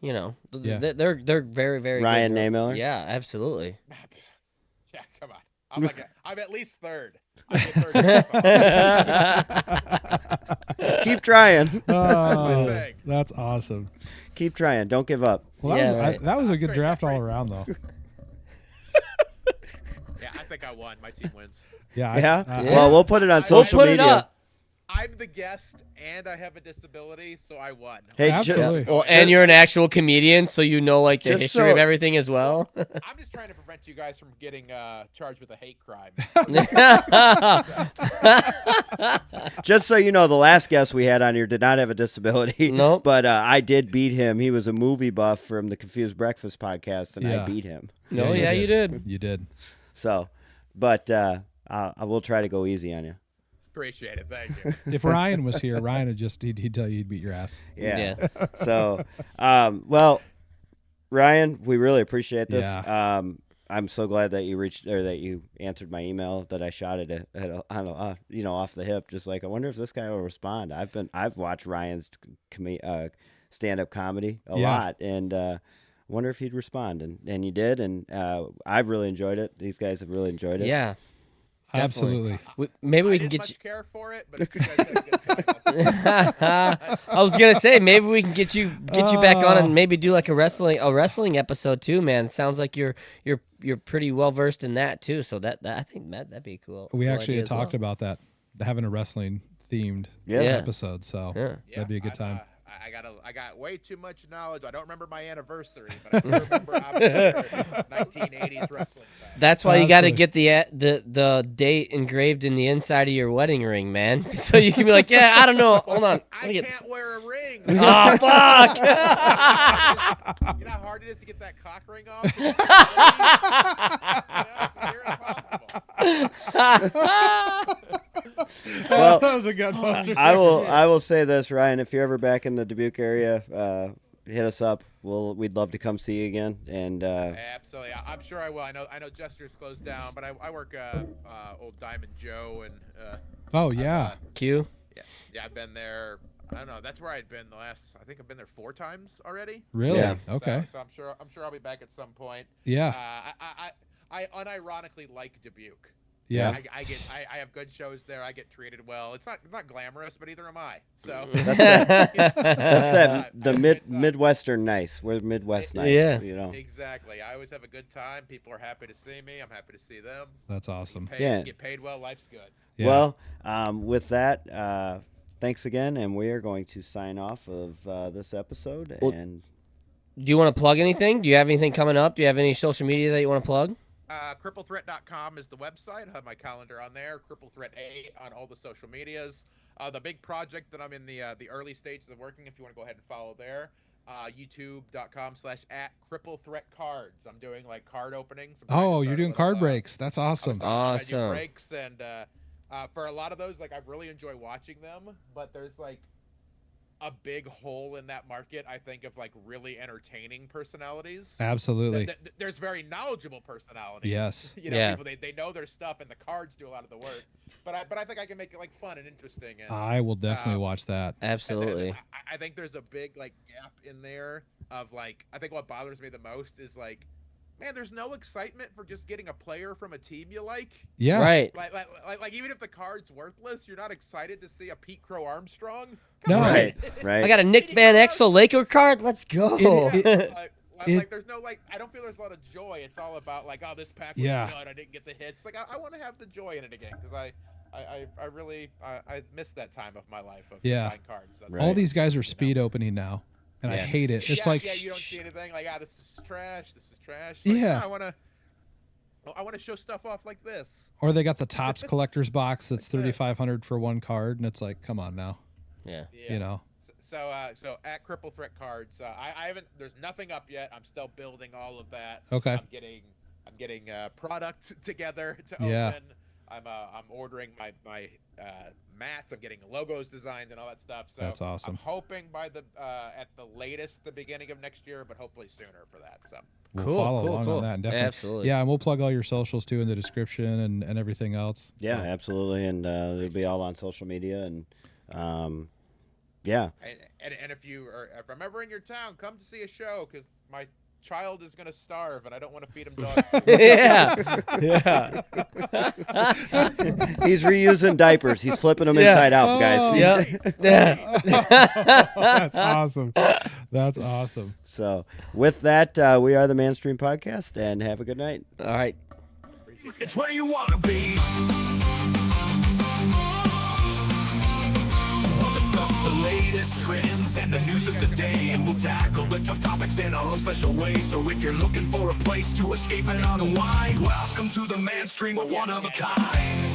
Yeah. they're very very Ryan good. Niemiller? Yeah, absolutely. Yeah, come on. I'm at least third. I get third. Keep trying. Oh, thing. that's awesome. Keep trying. Don't give up. Well, Yeah, that was right. that was a good Great, draft all great. around, though. Yeah, I think I won. My team wins. Yeah. Yeah? I- Well, we'll put it on We'll social We'll put media. it up. I'm the guest and I have a disability, so I won. Hey, Absolutely. Well, and you're an actual comedian, so you know like the Just history so- of everything as well. I'm just trying to prevent you guys from getting charged with a hate crime. Just so you know, the last guest we had on here did not have a disability. Nope. But I did beat him. He was a movie buff from the Confused Breakfast podcast, and I Yeah. beat him. No, yeah, you did. You did. So, but I will try to go easy on you. Appreciate it. Thank you. If Ryan was here, Ryan he'd tell you he'd beat your ass. Yeah. So, well, Ryan, we really appreciate this. Yeah. I'm so glad that you answered my email that I shot it off the hip. Just like, I wonder if this guy will respond. I've watched Ryan's stand-up comedy a Yeah. lot, and I wonder if he'd respond, and he did, and I've really enjoyed it. These guys have really enjoyed it. Yeah. Absolutely. Maybe we I can didn't get you. much care for it, but if you guys had a good time, I was gonna say maybe we can get you back on and maybe do like a wrestling episode too, man. It sounds like you're pretty well versed in that too. So that I think that'd be cool. We cool actually idea had as well. talked about that, having a wrestling themed Yeah. episode. So Yeah. that'd be a good time. I got way too much knowledge. I don't remember my anniversary, but I do remember obviously 1980s wrestling. Fans. That's why you got to Absolutely. get the date engraved in the inside of your wedding ring, man. So you can be like, yeah, I don't know. Hold on. Let I me get can't wear a ring. Oh fuck! You know how hard it is to get that cock ring off? It's near impossible. Well, that was a good poster. I will say this, Ryan. If you're ever back in the Dubuque area, hit us up. We'd love to come see you again. And Absolutely, I'm sure I will. I know Jester's closed down, but I work old Diamond Joe and Oh yeah. Q. yeah, I've been there. I don't know. That's where I'd been the last. I think I've been there 4 times already. Really? Yeah. Okay. So I'm sure I'll be back at some point. Yeah. I unironically like Dubuque. Yeah. I have good shows there. I get treated well. It's not glamorous, but neither am I. So That's the I have a good time. Midwestern nice. We're Midwest nice. Yeah. You know. Exactly. I always have a good time. People are happy to see me. I'm happy to see them. That's awesome. Get paid well. Life's good. Yeah. Well, with that, thanks again, and we are going to sign off of this episode. Well, and Do you want to plug anything? Do you have anything coming up? Do you have any social media that you want to plug? CrippleThreat.com is the website. I have my calendar on there. Cripple Threat 8 on all the social medias. The big project that I'm in the early stages of working, if you want to go ahead and follow there, youtube.com/@CrippleThreatCards. I'm doing like card openings. Oh, you're doing card breaks. That's awesome. I do Awesome. breaks, and for a lot of those, like I really enjoy watching them, but there's like a big hole in that market, I think, of like really entertaining personalities. Absolutely. There's very knowledgeable personalities. Yes. You know, Yeah. people they know their stuff, and the cards do a lot of the work. But I think I can make it like fun and interesting. And I will definitely watch that. Absolutely. I think there's a big like gap in there of like, I think what bothers me the most is like, man, there's no excitement for just getting a player from a team you like. Yeah. Right. Like even if the card's worthless, you're not excited to see a Pete Crow Armstrong. No. right, right. I got a Nick Van Exel Laker card. Let's go. Like there's no like, I don't feel there's a lot of joy. It's all about like, oh, this pack was good. I didn't get the hits. Like I want to have the joy in it again, because I really miss that time of my life of buying cards. That's All these guys are speed opening now, and I hate it. It's like you don't see anything like, this is trash. This is trash. Like, Yeah. I want to show stuff off like this. or they got the Topps collector's box that's $3,500 for one card, and it's like, come on now, Yeah. you know. So at Cripple Threat Cards, I haven't. There's nothing up yet. I'm still building all of that. Okay. I'm getting product together to Yeah. open. I'm ordering my mats. I'm getting logos designed and all that stuff. So That's awesome. I'm hoping by at the latest the beginning of next year, but hopefully sooner for that. So We'll follow along on that. And definitely, Absolutely. Yeah, and we'll plug all your socials too in the description and everything else. Yeah, So, absolutely, and it'll be all on social media, and yeah. and if I'm ever in your town, come to see a show, because my child is gonna starve and I don't want to feed him dog food. Yeah. Yeah. He's reusing diapers. He's flipping them inside out, guys. Oh. Yep. Yeah. That's awesome. That's awesome. So, with that, we are the Manstream Podcast, and have a good night. All right. It's where you want to be. We'll discuss the latest trends and the news of the day, and we'll tackle the tough topics in our own special way. So if you're looking for a place to escape and unwind, welcome to the Manstream, we're one of a kind.